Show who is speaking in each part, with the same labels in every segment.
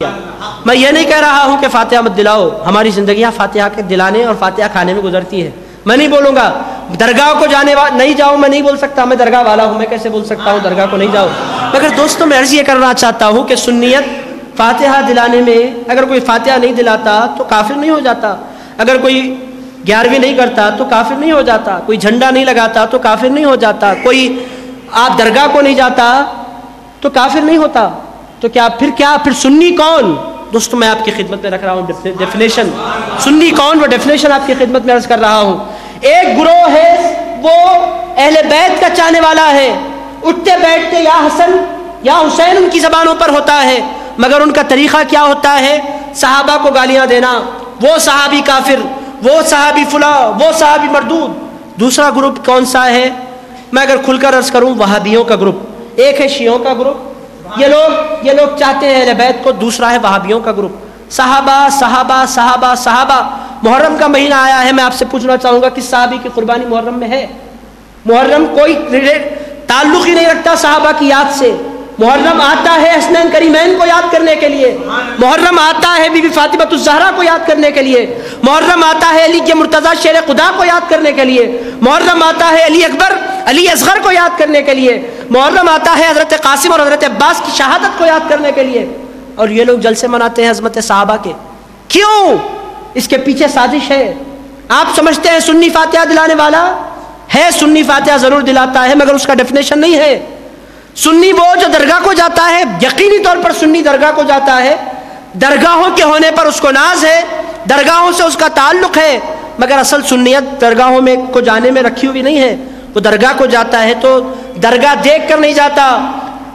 Speaker 1: میں یہ نہیں کہہ رہا ہوں کہ فاتحہ مت دلاؤ، ہماری زندگیاں فاتحہ کے دلانے اور فاتحہ کھانے میں گزرتی ہے. میں نہیں بولوں گا درگاہ کو نہیں جاؤ، میں نہیں بول سکتا، میں درگاہ والا ہوں، میں کیسے بول سکتا ہوں درگاہ کو نہیں جاؤ. مگر دوستوں میں عرض یہ کرنا چاہتا ہوں کہ سنیت فاتحہ دلانے میں اگر کوئی فاتحہ نہیں دلاتا تو کافر نہیں ہو جاتا، اگر کوئی 11ویں نہیں کرتا تو کافر نہیں ہو جاتا، کوئی جھنڈا نہیں لگاتا تو کافر نہیں ہو جاتا، کوئی آپ درگاہ کو نہیں جاتا تو کافر نہیں ہوتا. تو پھر سنی کون؟ دوستو میں آپ کی خدمت میں رکھ رہا ہوں ڈیفینیشن. سنی کون؟ وہ ڈیفینیشن آپ کی خدمت میں عرض کر رہا ہوں. ایک گروہ ہے وہ اہل بیت کا چاہنے والا ہے، اٹھتے بیٹھتے یا حسن یا حسین ان کی زبانوں پر ہوتا ہے، مگر ان کا طریقہ کیا ہوتا ہے؟ صحابہ کو گالیاں دینا، وہ صحابی کافر، وہ صحابی فلاں، وہ صحابی مردود. دوسرا گروپ کون سا ہے؟ میں اگر کھل کر عرض کروں، وہابیوں کا گروپ. ایک ہے شیعوں کا گروپ، یہ لوگ چاہتے ہیں اہل بیت کو. دوسرا ہے وہابیوں کا گروپ. صحابہ صحابہ صحابہ صحابہ. محرم کا مہینہ آیا ہے، میں آپ سے پوچھنا چاہوں گا کس صحابی کی قربانی محرم میں ہے؟ محرم کوئی تعلق ہی نہیں رکھتا صحابہ کی یاد سے. محرم آتا ہے حسنین کریمین کو یاد کرنے کے لیے، محرم آتا ہے بی بی فاطمۃ الزہرا کو یاد کرنے کے لیے، محرم آتا ہے علی کے مرتضیٰ شیر خدا کو یاد کرنے کے لیے، محرم آتا ہے علی اکبر علی اصغر کو یاد کرنے کے لیے، محرم آتا ہے حضرت قاسم اور حضرت عباس کی شہادت کو یاد کرنے کے لیے. اور یہ لوگ جلسے مناتے ہیں عظمت صحابہ کے. کیوں؟ اس کے پیچھے سازش ہے. آپ سمجھتے ہیں سنی فاتحہ دلانے والا ہے؟ سنی فاتحہ ضرور دلاتا ہے، مگر اس کا ڈیفینیشن نہیں ہے. سنی وہ جو درگاہ کو جاتا ہے، یقینی طور پر سنی درگاہ کو جاتا ہے، درگاہوں کے ہونے پر اس کو ناز ہے، درگاہوں سے اس کا تعلق ہے، مگر اصل سنیت درگاہوں میں کو جانے میں رکھی ہوئی نہیں ہے. وہ درگاہ کو جاتا ہے تو درگاہ دیکھ کر نہیں جاتا،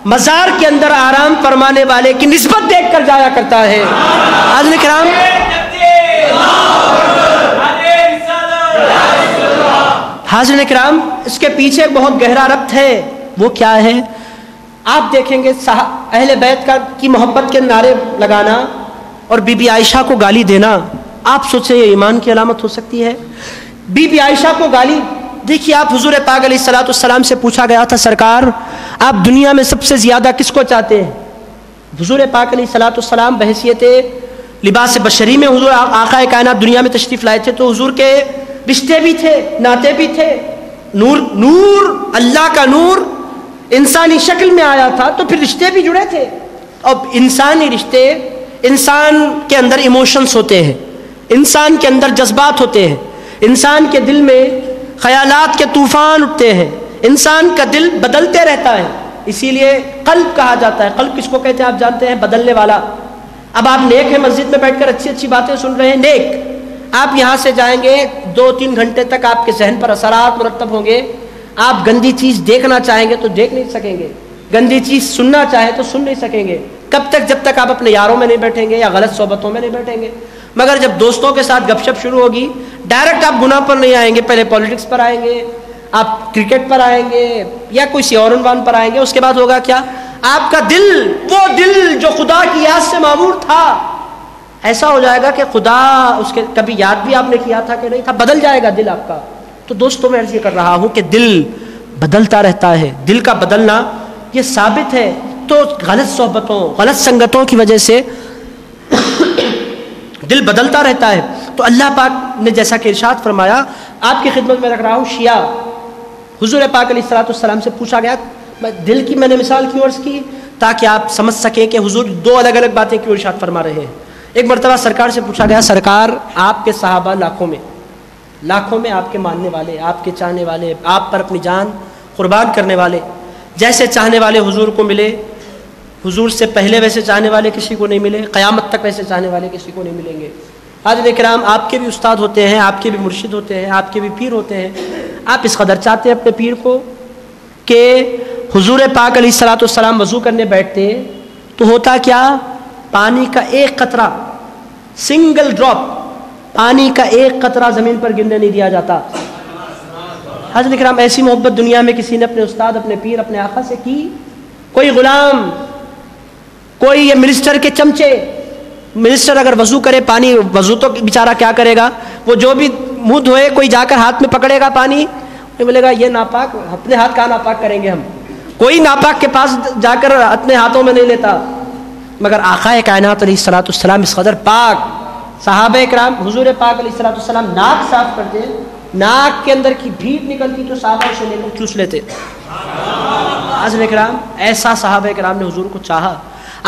Speaker 1: مزار کے اندر آرام فرمانے والے کی نسبت دیکھ کر جایا کرتا ہے. حاضرین کرام، حاضرین کرام، اس کے پیچھے بہت گہرا ربط ہے. وہ کیا ہے؟ آپ دیکھیں گے اہل بیت کی محبت کے نعرے لگانا اور بی بی عائشہ کو گالی دینا، آپ سوچیں یہ ایمان کی علامت ہو سکتی ہے؟ بی بی عائشہ کو گالی. دیکھیے، آپ حضور پاک علیہ الصلوۃ والسلام سے پوچھا گیا تھا، سرکار آپ دنیا میں سب سے زیادہ کس کو چاہتے ہیں؟ حضور پاک علیہ الصلوۃ والسلام بحیثیت لباس بشری میں حضور آقا کائنات دنیا میں تشریف لائے تھے، تو حضور کے رشتے بھی تھے، ناطے بھی تھے. نور اللہ کا نور انسانی شکل میں آیا تھا، تو پھر رشتے بھی جڑے تھے. اب انسانی رشتے، انسان کے اندر ایموشنز ہوتے ہیں، انسان کے اندر جذبات ہوتے ہیں، انسان کے دل میں خیالات کے طوفان اٹھتے ہیں، انسان کا دل بدلتے رہتا ہے. اسی لیے قلب کہا جاتا ہے. قلب کس کو کہتے ہیں آپ جانتے ہیں؟ بدلنے والا. اب آپ نیک ہیں، مسجد میں بیٹھ کر اچھی اچھی باتیں سن رہے ہیں، نیک. آپ یہاں سے جائیں گے 2-3 گھنٹے تک آپ کے ذہن پر اثرات مرتب ہوں گے. آپ گندی چیز دیکھنا چاہیں گے تو دیکھ نہیں سکیں گے، گندی چیز سننا چاہیں تو سن نہیں سکیں گے. کب تک؟ جب تک آپ اپنے یاروں میں نہیں بیٹھیں گے یا غلط صحبتوں میں نہیں بیٹھیں گے. مگر جب دوستوں کے ساتھ گپ شپ شروع ہوگی، ڈائریکٹ آپ گناہ پر نہیں آئیں گے، پہلے پولیٹکس پر آئیں گے، آپ کرکٹ پر آئیں گے یا کوئی اور عنوان پر آئیں گے. اس کے بعد ہوگا کیا؟ آپ کا دل، وہ دل جو خدا کی یاد سے معمور تھا، ایسا ہو جائے گا کہ خدا اس کے کبھی یاد بھی آپ نے کیا تھا کہ نہیں تھا، بدل جائے گا دل آپ کا. تو دوستوں میں عرض یہ کر رہا ہوں کہ دل بدلتا رہتا ہے. دل کا بدلنا یہ ثابت ہے. تو غلط صحبتوں، غلط سنگتوں کی وجہ سے دل بدلتا رہتا ہے. تو اللہ پاک نے جیسا کہ ارشاد فرمایا، آپ کی خدمت میں رکھ رہا ہوں شیعہ. حضور پاک علیہ الصلوۃ والسلام سے پوچھا گیا، دل کی میں نے مثال کیوں عرض کی؟ تاکہ آپ سمجھ سکیں کہ حضور 2 الگ الگ باتیں کیوں ارشاد فرما رہے ہیں. ایک مرتبہ سرکار سے پوچھا گیا، سرکار آپ کے صحابہ لاکھوں میں آپ کے ماننے والے، آپ کے چاہنے والے، آپ پر اپنی جان قربان کرنے والے، جیسے چاہنے والے حضور کو ملے، حضور سے پہلے ویسے چاہنے والے کسی کو نہیں ملے، قیامت تک ویسے چاہنے والے کسی کو نہیں ملیں گے. حاضرین کرام، آپ کے بھی استاد ہوتے ہیں، آپ کے بھی مرشد ہوتے ہیں، آپ کے بھی پیر ہوتے ہیں. آپ اس قدر چاہتے ہیں اپنے پیر کو کہ حضور پاک علیہ الصلوۃ والسلام وضو کرنے بیٹھتے تو ہوتا کیا؟ پانی کا ایک قطرہ، سنگل ڈراپ پانی کا ایک قطرہ زمین پر گرنے نہیں دیا جاتا. حضرت کرام، ایسی محبت دنیا میں کسی نے اپنے استاد، اپنے پیر، اپنے آقا سے کی؟ کوئی غلام، کوئی یہ منسٹر کے چمچے. منسٹر اگر وضو کرے، پانی وضو تو بیچارہ کیا کرے گا، وہ جو بھی منہ دھوئے، کوئی جا کر ہاتھ میں پکڑے گا پانی، بولے گا یہ ناپاک، اپنے ہاتھ کہاں ناپاک کریں گے ہم. کوئی ناپاک کے پاس جا کر اپنے ہاتھوں میں نہیں لیتا. مگر آقا کائنات علیہ الصلوۃ والسلام اس قدر پاک، صحابہ کرام حضور پاک علیہ الصلوۃ والسلام ناک صاف کرتے، ناک کے اندر کی بھیٹ نکلتی تو صحابہ اسے لے کر چوس لیتے۔ حضرت کرام ایسا صحابہ کرام نے حضور کو چاہا۔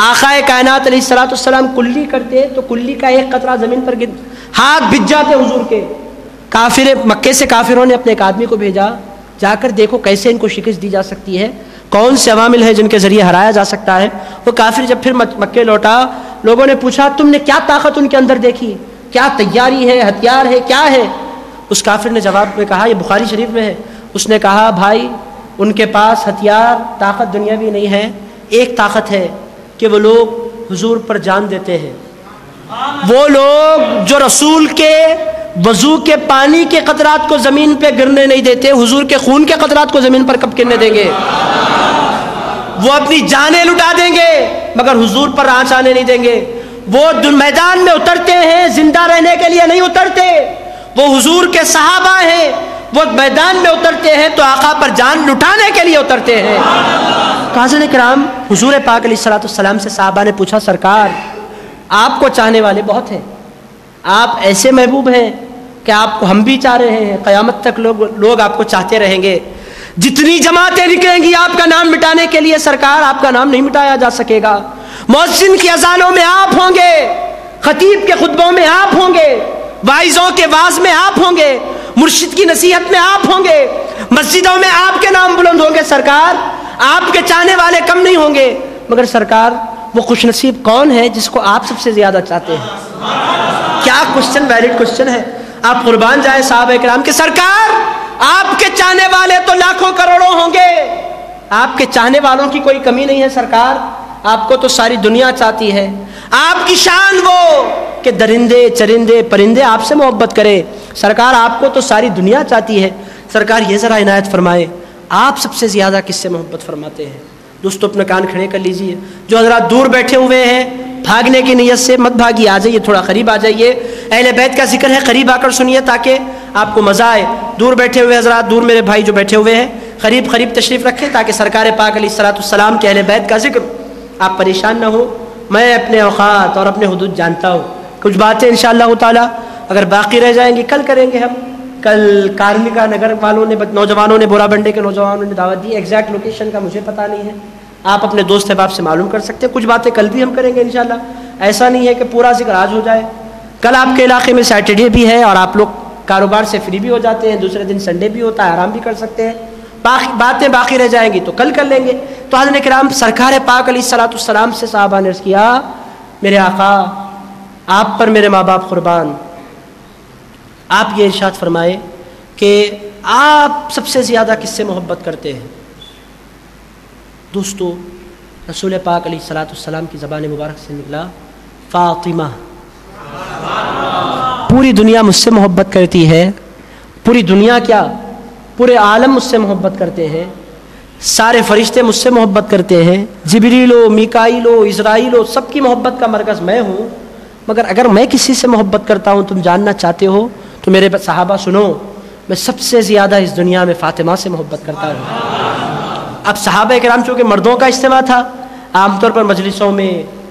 Speaker 1: آقا کائنات علیہ الصلوۃ والسلام کلی کرتے تو کلی کا ایک قطرہ زمین پر گر، ہاتھ بھج جاتے حضور کے۔ کافر مکے سے کافروں نے اپنے ایک آدمی کو بھیجا، جا کر دیکھو کیسے ان کو شکست دی جا سکتی ہے، کون سے عوامل ہیں جن کے ذریعے ہرایا جا سکتا ہے۔ وہ کافر جب پھر مکے لوٹا، لوگوں نے پوچھا تم نے کیا طاقت ان کے اندر دیکھی، کیا تیاری ہے، ہتھیار ہے، کیا ہے؟ اس کافر نے جواب میں کہا، یہ بخاری شریف میں ہے، اس نے کہا بھائی ان کے پاس ہتھیار طاقت دنیاوی نہیں ہے، ایک طاقت ہے کہ وہ لوگ حضور پر جان دیتے ہیں، وہ لوگ جو رسول کے وضو کے پانی کے قطرات کو زمین پہ گرنے نہیں دیتے، حضور کے خون کے قطرات کو زمین پر کب گرنے دیں گے؟ وہ اپنی جانیں لٹا دیں گے مگر حضور پر آنچ آنے نہیں دیں گے۔ وہ میدان میں اترتے ہیں زندہ رہنے کے لیے نہیں اترتے، وہ حضور کے صحابہ ہیں، وہ میدان میں اترتے ہیں تو آقا پر جان لٹانے کے لیے اترتے ہیں۔ حضرات کرام حضور پاک علیہ الصلوۃ والسلام سے صحابہ نے پوچھا سرکار آپ کو چاہنے والے بہت ہیں، آپ ایسے محبوب ہیں کہ آپ کو ہم بھی چاہ رہے ہیں، قیامت تک لوگ آپ کو چاہتے رہیں گے، جتنی جماعتیں نکلیں گی آپ کا نام مٹانے کے لیے سرکار آپ کا نام نہیں مٹایا جا سکے گا، مؤذن کی اذانوں میں آپ ہوں گے، خطیب کے خطبوں میں آپ ہوں گے، واعظوں کے واعظ میں آپ ہوں گے، مرشد کی نصیحت میں آپ ہوں گے، مسجدوں میں آپ کے نام بلند ہوں گے، سرکار آپ کے چاہنے والے کم نہیں ہوں گے، مگر سرکار وہ خوش نصیب کون ہے جس کو آپ سب سے زیادہ چاہتے ہیں؟ کیا کوشچن، ویلڈ کوشچن ہے۔ آپ قربان جائیں صحابہ کرام کے، سرکار آپ کے چاہنے والے تو لاکھوں کروڑوں ہوں گے، آپ کے چاہنے والوں کی کوئی کمی نہیں ہے سرکار، آپ کو تو ساری دنیا چاہتی ہے، آپ کی شان وہ کہ درندے چرندے پرندے آپ سے محبت کرے، سرکار آپ کو تو ساری دنیا چاہتی ہے، سرکار یہ ذرا عنایت فرمائے آپ سب سے زیادہ کس سے محبت فرماتے ہیں؟ دوستو اپنے کان کھڑے کر لیجئے، جو حضرات دور بیٹھے ہوئے ہیں بھاگنے کی نیت سے مت بھاگیے، آ جائیے، تھوڑا قریب آ جائیے، اہل بیت کا ذکر ہے، قریب آ کر سنیے تاکہ آپ کو مزہ آئے۔ دور بیٹھے ہوئے حضرات، دور میرے بھائی جو بیٹھے ہوئے ہیں قریب تشریف رکھیں تاکہ سرکار پاک علیہ الصلوۃ والسلام کے اہل بیت کا ذکر آپ پریشان نہ ہو۔ میں اپنے اوقات اور اپنے حدود جانتا ہوں، کچھ باتیں انشاءاللہ تعالی اگر باقی رہ جائیں گی کل کریں گے ہم۔ کل کارنکا نگر والوں نے نوجوانوں نے بورا بنڈے کے نوجوانوں نے دعوت دی، ایگزیکٹ لوکیشن کا مجھے پتہ نہیں ہے، آپ اپنے دوست احباب سے معلوم کر سکتے ہیں، کچھ باتیں کل بھی ہم کریں گے انشاءاللہ، ایسا نہیں ہے کہ پورا ذکر آج ہو جائے۔ کل آپ کے علاقے میں سیٹرڈے بھی ہے اور آپ لوگ کاروبار سے فری بھی ہو جاتے ہیں، دوسرے دن سنڈے بھی ہوتا ہے، آرام بھی کر سکتے ہیں، باتیں باقی رہ جائیں گی تو کل کر لیں گے۔ تو حضرت کرام سرکار پاک علیہ الصلوۃ والسلام سے صحابہ نے عرض کیا میرے آقا آپ پر میرے ماں باپ قربان، آپ یہ ارشاد فرمائے کہ آپ سب سے زیادہ کس سے محبت کرتے ہیں؟ دوستو رسول پاک علیہ الصلوۃ والسلام کی زبان مبارک سے نکلا فاطمہ۔ پوری دنیا مجھ سے محبت کرتی ہے، پوری دنیا کیا پورے عالم مجھ سے محبت کرتے ہیں، سارے فرشتے مجھ سے محبت کرتے ہیں، جبریل و میکائیل و اسرائیل و سب کی محبت کا مرکز میں ہوں، مگر اگر میں کسی سے محبت کرتا ہوں تم جاننا چاہتے ہو تو میرے صحابہ سنو، میں سب سے زیادہ اس دنیا میں فاطمہ سے محبت کرتا ہوں۔ اب صحابہ کرام چونکہ مردوں کا اجتماع تھا، عام طور پر مجلسوں میں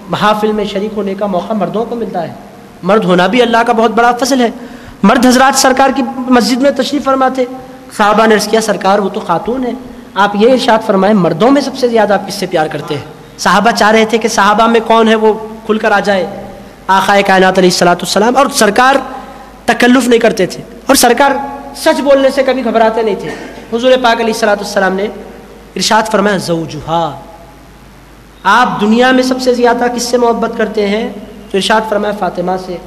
Speaker 1: محافل میں شریک ہونے کا موقع مردوں کو ملتا ہے، مرد ہونا بھی اللہ کا بہت بڑا فضل ہے، مرد حضرات سرکار کی مسجد میں تشریف فرما تھے، صحابہ نے عرض کیا سرکار وہ تو خاتون ہے، آپ یہ ارشاد فرمائیں مردوں میں سب سے زیادہ آپ کس سے پیار کرتے ہیں؟ صحابہ چاہ رہے تھے کہ صحابہ میں کون ہے وہ کھل کر آ جائے۔ آقا کائنات علیہ الصلوۃ والسلام اور سرکار تکلف نہیں کرتے تھے اور سرکار سچ بولنے سے کبھی گھبراتے نہیں تھے۔ حضور پاک علیہ الصلوۃ والسلام نے ارشاد فرمایا زوجہا، آپ دنیا میں سب سے زیادہ کس سے محبت کرتے ہیں؟ تو ارشاد فرمایا فاطمہ سے۔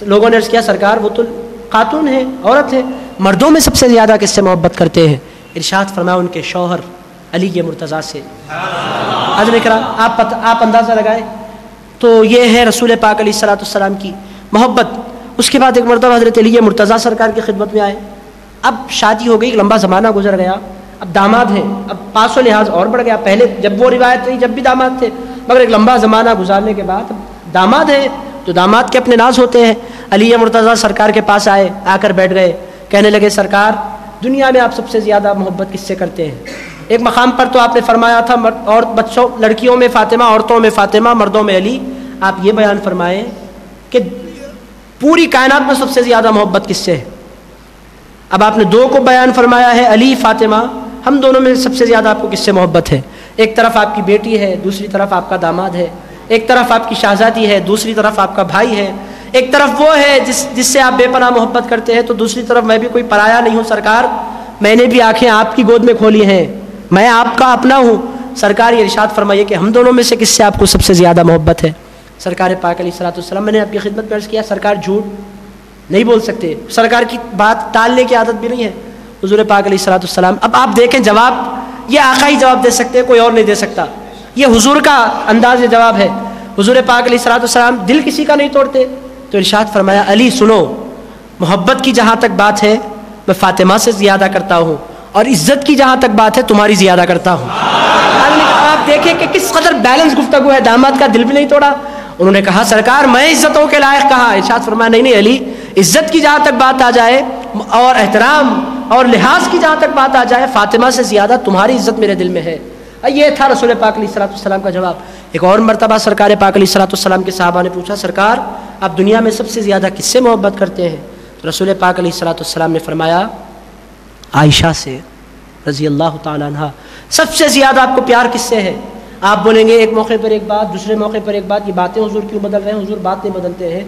Speaker 1: لوگوں نے عرض کیا سرکار وہ تو خاتون ہے، عورت ہے، مردوں میں سب سے زیادہ کس سے محبت کرتے ہیں؟ ارشاد فرمایا ان کے شوہر علی مرتضیٰ سے۔ حضرت کرام آپ اندازہ لگائیں تو یہ ہے رسول پاک علیہ الصلوۃ والسلام کی محبت۔ اس کے بعد ایک مرتبہ حضرت علی مرتضیٰ سرکار کی خدمت میں آئے، اب شادی ہو گئی، ایک لمبا زمانہ گزر گیا، اب داماد ہیں، اب پاس و لحاظ اور بڑھ گیا، پہلے جب وہ روایت رہی جب بھی داماد تھے، مگر ایک لمبا زمانہ گزارنے کے بعد داماد ہیں تو داماد کے اپنے ناز ہوتے ہیں۔ علی مرتضیٰ سرکار کے پاس آئے، آ کر بیٹھ گئے، کہنے لگے سرکار دنیا میں آپ سب سے زیادہ محبت کس سے کرتے ہیں؟ ایک مقام پر تو آپ نے فرمایا تھا اور بچوں لڑکیوں میں فاطمہ، عورتوں میں فاطمہ، مردوں میں علی، آپ یہ بیان فرمائیں کہ پوری کائنات میں سب سے زیادہ محبت کس سے ہے؟ اب آپ نے دو کو بیان فرمایا ہے، علی فاطمہ، ہم دونوں میں سب سے زیادہ آپ کو کس سے محبت ہے؟ ایک طرف آپ کی بیٹی ہے، دوسری طرف آپ کا داماد ہے، ایک طرف آپ کی شہزادی ہے، دوسری طرف آپ کا بھائی ہے، ایک طرف وہ ہے جس سے آپ بے پناہ محبت کرتے ہیں، تو دوسری طرف میں بھی کوئی پرایا نہیں ہوں سرکار، میں نے بھی آنکھیں آپ کی گود میں کھولی ہیں، میں آپ کا اپنا ہوں۔ سرکار یہ ارشاد فرمائیے کہ ہم دونوں میں سے کس سے آپ کو سب سے زیادہ محبت ہے؟ سرکار پاک علیہ الصلوۃ والسلام، میں نے آپ کی خدمت میں عرض کیا سرکار جھوٹ نہیں بول سکتے، سرکار کی بات ٹالنے کی عادت بھی نہیں ہے حضور پاک علیہ الصلوۃ والسلام۔ اب آپ دیکھیں جواب، یہ آقا ہی جواب دے سکتے ہیں، کوئی اور نہیں دے سکتا، یہ حضور کا انداز جواب ہے۔ حضور پاک علیہ الصلوۃ والسلام دل کسی کا نہیں توڑتے، تو ارشاد فرمایا علی سنو، محبت کی جہاں تک بات ہے میں فاطمہ سے زیادہ کرتا ہوں، اور عزت کی جہاں تک بات ہے تمہاری زیادہ کرتا ہوں۔ آپ دیکھیں کہ کس قدر بیلنس گفتگو ہے، داماد کا دل بھی نہیں توڑا۔ انہوں نے کہا سرکار میں عزتوں کے لائق کہا، ارشاد فرمایا نہیں علی، عزت کی جہاں تک بات آ جائے اور احترام اور لحاظ کی جہاں تک بات آ جائے، فاطمہ سے زیادہ تمہاری عزت میرے دل میں ہے۔ یہ تھا رسول پاک علیہ الصلوۃ والسلام کا جواب۔ ایک اور مرتبہ سرکار پاک علیہ الصلوۃ والسلام کے صحابہ نے پوچھا سرکار آپ دنیا میں سب سے زیادہ کس سے محبت کرتے ہیں؟ تو رسول پاک علیہ الصلوۃ والسلام نے فرمایا عائشہ سے رضی اللہ تعالیٰ عنہ۔ سب سے زیادہ آپ کو پیار کس سے ہے؟ آپ بولیں گے ایک موقع پر ایک بات، دوسرے موقع پر ایک بات، یہ باتیں حضور کیوں بدل رہے ہیں؟ حضور بات نہیں بدلتے ہیں،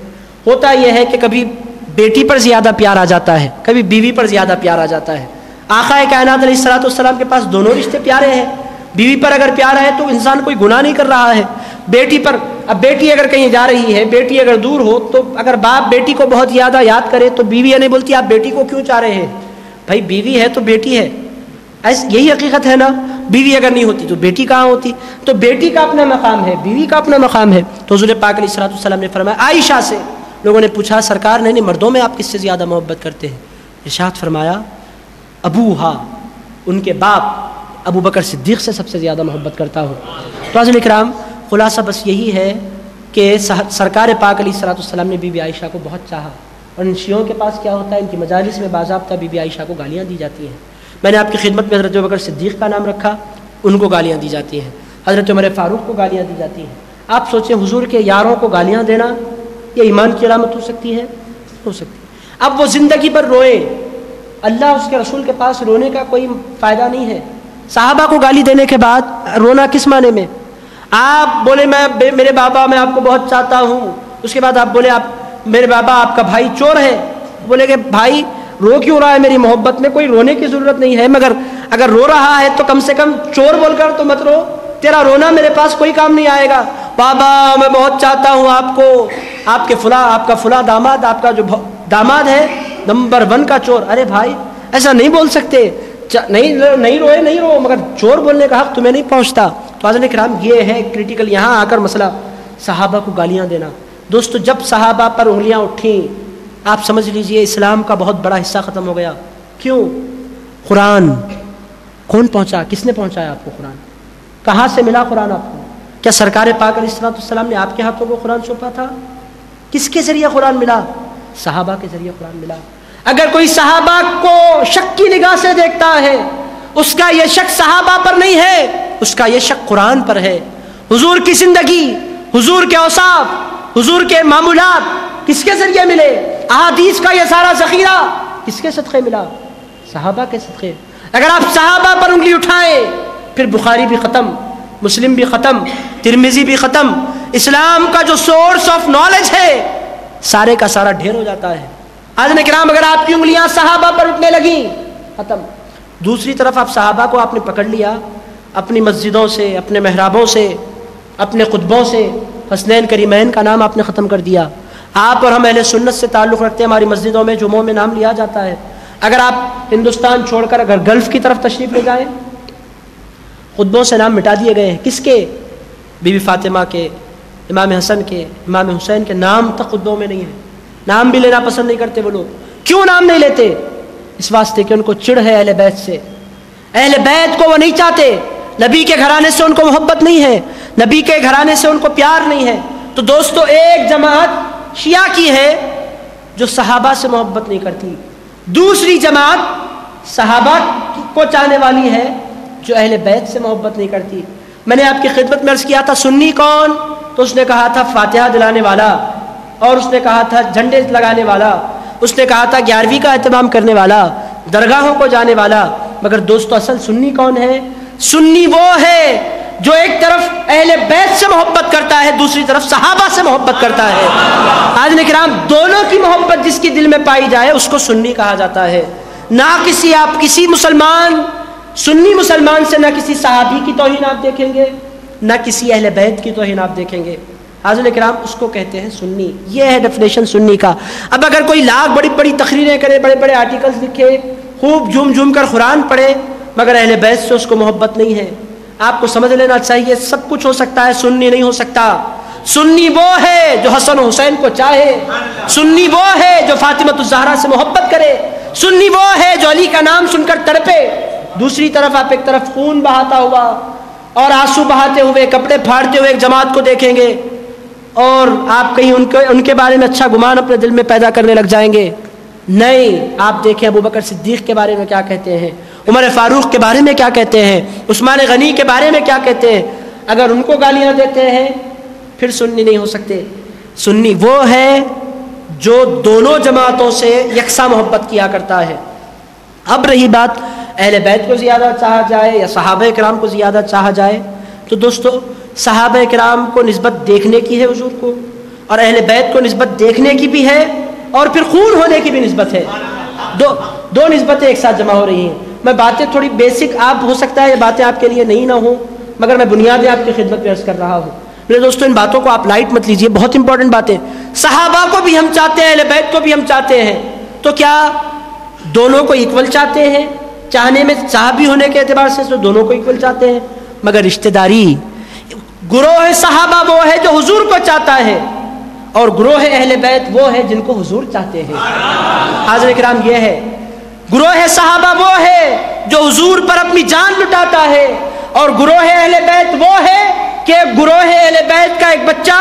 Speaker 1: ہوتا یہ ہے کہ کبھی بیٹی پر زیادہ پیار آ جاتا ہے، کبھی بیوی پر زیادہ پیار آ جاتا ہے۔ آقا کائنات علیہ الصلوۃ والسلام کے پاس دونوں رشتے پیارے ہیں، بیوی پر اگر پیار ہے تو انسان کوئی گناہ نہیں کر رہا ہے، بیٹی پر اب بیٹی اگر کہیں جا رہی ہے، بیٹی اگر دور ہو تو اگر باپ بیٹی کو بہت زیادہ یاد کرے تو بیوی یہ نہیں بولتی آپ بیٹی کو کیوں چاہ رہے ہیں؟ بھائی بیوی ہے تو بیٹی ہے، یہی حقیقت ہے نا، بیوی اگر نہیں ہوتی تو بیٹی کہاں ہوتی؟ تو بیٹی کا اپنا مقام ہے، بیوی کا اپنا مقام ہے۔ تو حضور پاک علیہ الصلوۃ والسلام نے فرمایا عائشہ سے۔ لوگوں نے پوچھا سرکار نہیں مردوں میں آپ کس سے زیادہ محبت کرتے ہیں؟ ارشاد فرمایا ابوہا، ان کے باپ ابو بکر صدیق سے سب سے زیادہ محبت کرتا ہوں۔ تو حضرات اکرام خلاصہ بس یہی ہے کہ سرکار پاک علیہ الصلوۃ والسلام نے بی بی عائشہ کو بہت چاہا، اور ان شیعوں کے پاس کیا ہوتا ہے، ان کی مجالس میں باضابطہ بی بی عائشہ کو گالیاں دی جاتی ہیں۔ میں نے آپ کی خدمت میں حضرت ابو بکر صدیق کا نام رکھا، ان کو گالیاں دی جاتی ہیں، حضرت عمر فاروق کو گالیاں دی جاتی ہیں۔ آپ سوچیں حضور کے یاروں کو گالیاں دینا یہ ایمان کی علامت ہو سکتی ہے؟ ہو سکتی ہے۔ اب وہ زندگی پر روئے، اللہ اس کے رسول کے پاس رونے کا کوئی فائدہ نہیں ہے۔ صحابہ کو گالی دینے کے بعد رونا کس معنی میں؟ آپ بولے میرے بابا میں آپ کو بہت چاہتا ہوں، اس کے بعد آپ بولے آپ میرے بابا آپ کا بھائی چور ہے، بولے کہ بھائی رو کیوں رہا ہے میری محبت میں؟ کوئی رونے کی ضرورت نہیں ہے، مگر اگر رو رہا ہے تو کم سے کم چور بول کر تو مت رو، تیرا رونا میرے پاس کوئی کام نہیں آئے گا۔ بابا میں بہت چاہتا ہوں آپ کو، آپ کا فلاں داماد، آپ کا جو داماد ہے نمبر 1 کا چور۔ ارے بھائی ایسا نہیں بول سکتے، نہیں روئے نہیں رو، مگر چور بولنے کا حق تمہیں نہیں پہنچتا۔ تو حضرات کرام یہ ہے کریٹیکل یہاں آ کر مسئلہ، صحابہ کو گالیاں دینا۔ دوستو جب صحابہ پر انگلیاں اٹھیں آپ سمجھ لیجئے اسلام کا بہت بڑا حصہ ختم ہو گیا۔ کیوں؟ قرآن کون پہنچا؟ کس نے پہنچایا آپ کو قرآن؟ کہاں سے ملا قرآن آپ کو؟ کیا سرکار پاک علیہ الصلوۃ والسلام نے آپ کے ہاتھوں کو قرآن سونپا تھا؟ کس کے ذریعے قرآن ملا؟ صحابہ کے ذریعے قرآن ملا۔ اگر کوئی صحابہ کو شک کی نگاہ سے دیکھتا ہے، اس کا یہ شک صحابہ پر نہیں ہے، اس کا یہ شک قرآن پر ہے۔ حضور کی زندگی، حضور کے اوصاف، حضور کے معمولات کس کے ذریعے ملے؟ احادیث کا یہ سارا ذخیرہ کس کے صدقے ملا؟ صحابہ کے صدقے۔ اگر آپ صحابہ پر انگلی اٹھائیں پھر بخاری بھی ختم، مسلم بھی ختم، ترمذی بھی ختم، اسلام کا جو سورس آف نالج ہے سارے کا سارا ڈھیر ہو جاتا ہے۔ حضرات کرام اگر آپ کی انگلیاں صحابہ پر اٹھنے لگیں ختم۔ دوسری طرف آپ صحابہ کو آپ نے پکڑ لیا، اپنی مسجدوں سے، اپنے محرابوں سے، اپنے خطبوں سے حسنین کریمین کا نام آپ نے ختم کر دیا۔ آپ اور ہم اہل سنت سے تعلق رکھتے ہیں، ہماری مسجدوں میں جمعوں میں نام لیا جاتا ہے۔ اگر آپ ہندوستان چھوڑ کر اگر گلف کی طرف تشریف لے جائیں خطبوں سے نام مٹا دیے گئے ہیں۔ کس کے؟ بی بی فاطمہ کے، امام حسن کے، امام حسین کے نام تک خطبوں میں نہیں ہے۔ نام بھی لینا پسند نہیں کرتے وہ لوگ۔ کیوں نام نہیں لیتے؟ اس واسطے کہ ان کو چڑ ہے اہل بیت سے، اہل بیت کو وہ نہیں چاہتے، نبی کے گھرانے سے ان کو محبت نہیں ہے، نبی کے گھرانے سے ان کو پیار نہیں ہے۔ تو دوستو ایک جماعت شیعہ کی ہے جو صحابہ سے محبت نہیں کرتی، دوسری جماعت صحابہ کو چاہنے والی ہے جو اہل بیت سے محبت نہیں کرتی۔ میں نے آپ کی خدمت میں عرض کیا تھا سنی کون؟ تو اس نے کہا تھا فاتحہ دلانے والا، اور اس نے کہا تھا جھنڈے لگانے والا، اس نے کہا تھا 11ویں کا اہتمام کرنے والا، درگاہوں کو جانے والا۔ مگر دوستو اصل سنی کون ہے؟ سنی وہ ہے جو ایک طرف اہل بیت سے محبت کرتا ہے، دوسری طرف صحابہ سے محبت کرتا ہے۔ حاضرین کرام، دونوں کی محبت جس کی دل میں پائی جائے اس کو سنی کہا جاتا ہے۔ نہ کسی مسلمان، سنی مسلمان سے نہ کسی صحابی کی توہین آپ دیکھیں گے، نہ کسی اہل بیت کی توہین آپ دیکھیں گے۔ حاضرین کرام، اس کو کہتے ہیں سنی۔ یہ ہے ڈیفینیشن سنی کا۔ اب اگر کوئی لاکھ بڑی بڑی تقریریں کرے، بڑے بڑے آرٹیکلز لکھے، خوب جھوم جھوم کر قرآن پڑھے، مگر اہل بیت سے اس کو محبت نہیں ہے، آپ کو سمجھ لینا چاہیے سب کچھ ہو سکتا ہے، سنی نہیں ہو سکتا۔ سنی وہ ہے جو حسن و حسین کو چاہے، سنی وہ ہے جو فاطمۃ الزہرا سے محبت کرے، سنی وہ ہے جو علی کا نام سن کر تڑپے۔ دوسری طرف آپ ایک طرف خون بہاتا ہوا اور آنسو بہاتے ہوئے، کپڑے پھاڑتے ہوئے ایک جماعت کو دیکھیں گے، اور آپ کہیں ان کے بارے میں اچھا گمان اپنے دل میں پیدا کرنے لگ جائیں گے۔ نہیں، آپ دیکھیں ابو بکر صدیق کے بارے میں کیا کہتے ہیں، عمر فاروق کے بارے میں کیا کہتے ہیں، عثمان غنی کے بارے میں کیا کہتے ہیں۔ اگر ان کو گالیاں دیتے ہیں پھر سنی نہیں ہو سکتے۔ سنی وہ ہے جو دونوں جماعتوں سے یکساں محبت کیا کرتا ہے۔ اب رہی بات اہل بیت کو زیادہ چاہا جائے یا صحابہ کرام کو زیادہ چاہا جائے، تو دوستو صحابہ کرام کو نسبت دیکھنے کی ہے حضور کو، اور اہل بیت کو نسبت دیکھنے کی بھی ہے، اور پھر خون ہونے کی بھی نسبت ہے۔ دو نسبتیں ایک ساتھ جمع ہو رہی ہیں۔ میں باتیں تھوڑی بیسک، آپ ہو سکتا ہے یہ باتیں آپ کے لیے نہیں نہ ہوں، مگر میں بنیادیں آپ کی خدمت میں عرض کر رہا ہوں۔ میرے دوستو ان باتوں کو آپ لائٹ مت لیجئے، بہت امپورٹنٹ باتیں۔ صحابہ کو بھی ہم چاہتے ہیں، اہل بیت کو بھی ہم چاہتے ہیں، تو کیا دونوں کو ایکول چاہتے ہیں؟ چاہنے میں صحابی ہونے کے اعتبار سے تو دونوں کو ایکول چاہتے ہیں، مگر رشتہ داری گروہ صحابہ وہ ہے جو حضور کو چاہتا ہے، اور گروہ اہل بیت وہ ہے جن کو حضور چاہتے ہیں۔ حاضرین کرام، یہ ہے گروہ صحابہ وہ ہے جو حضور پر اپنی جان لٹاتا ہے، اور گروہ اہل بیت وہ ہے کہ گروہ اہل بیت کا ایک بچہ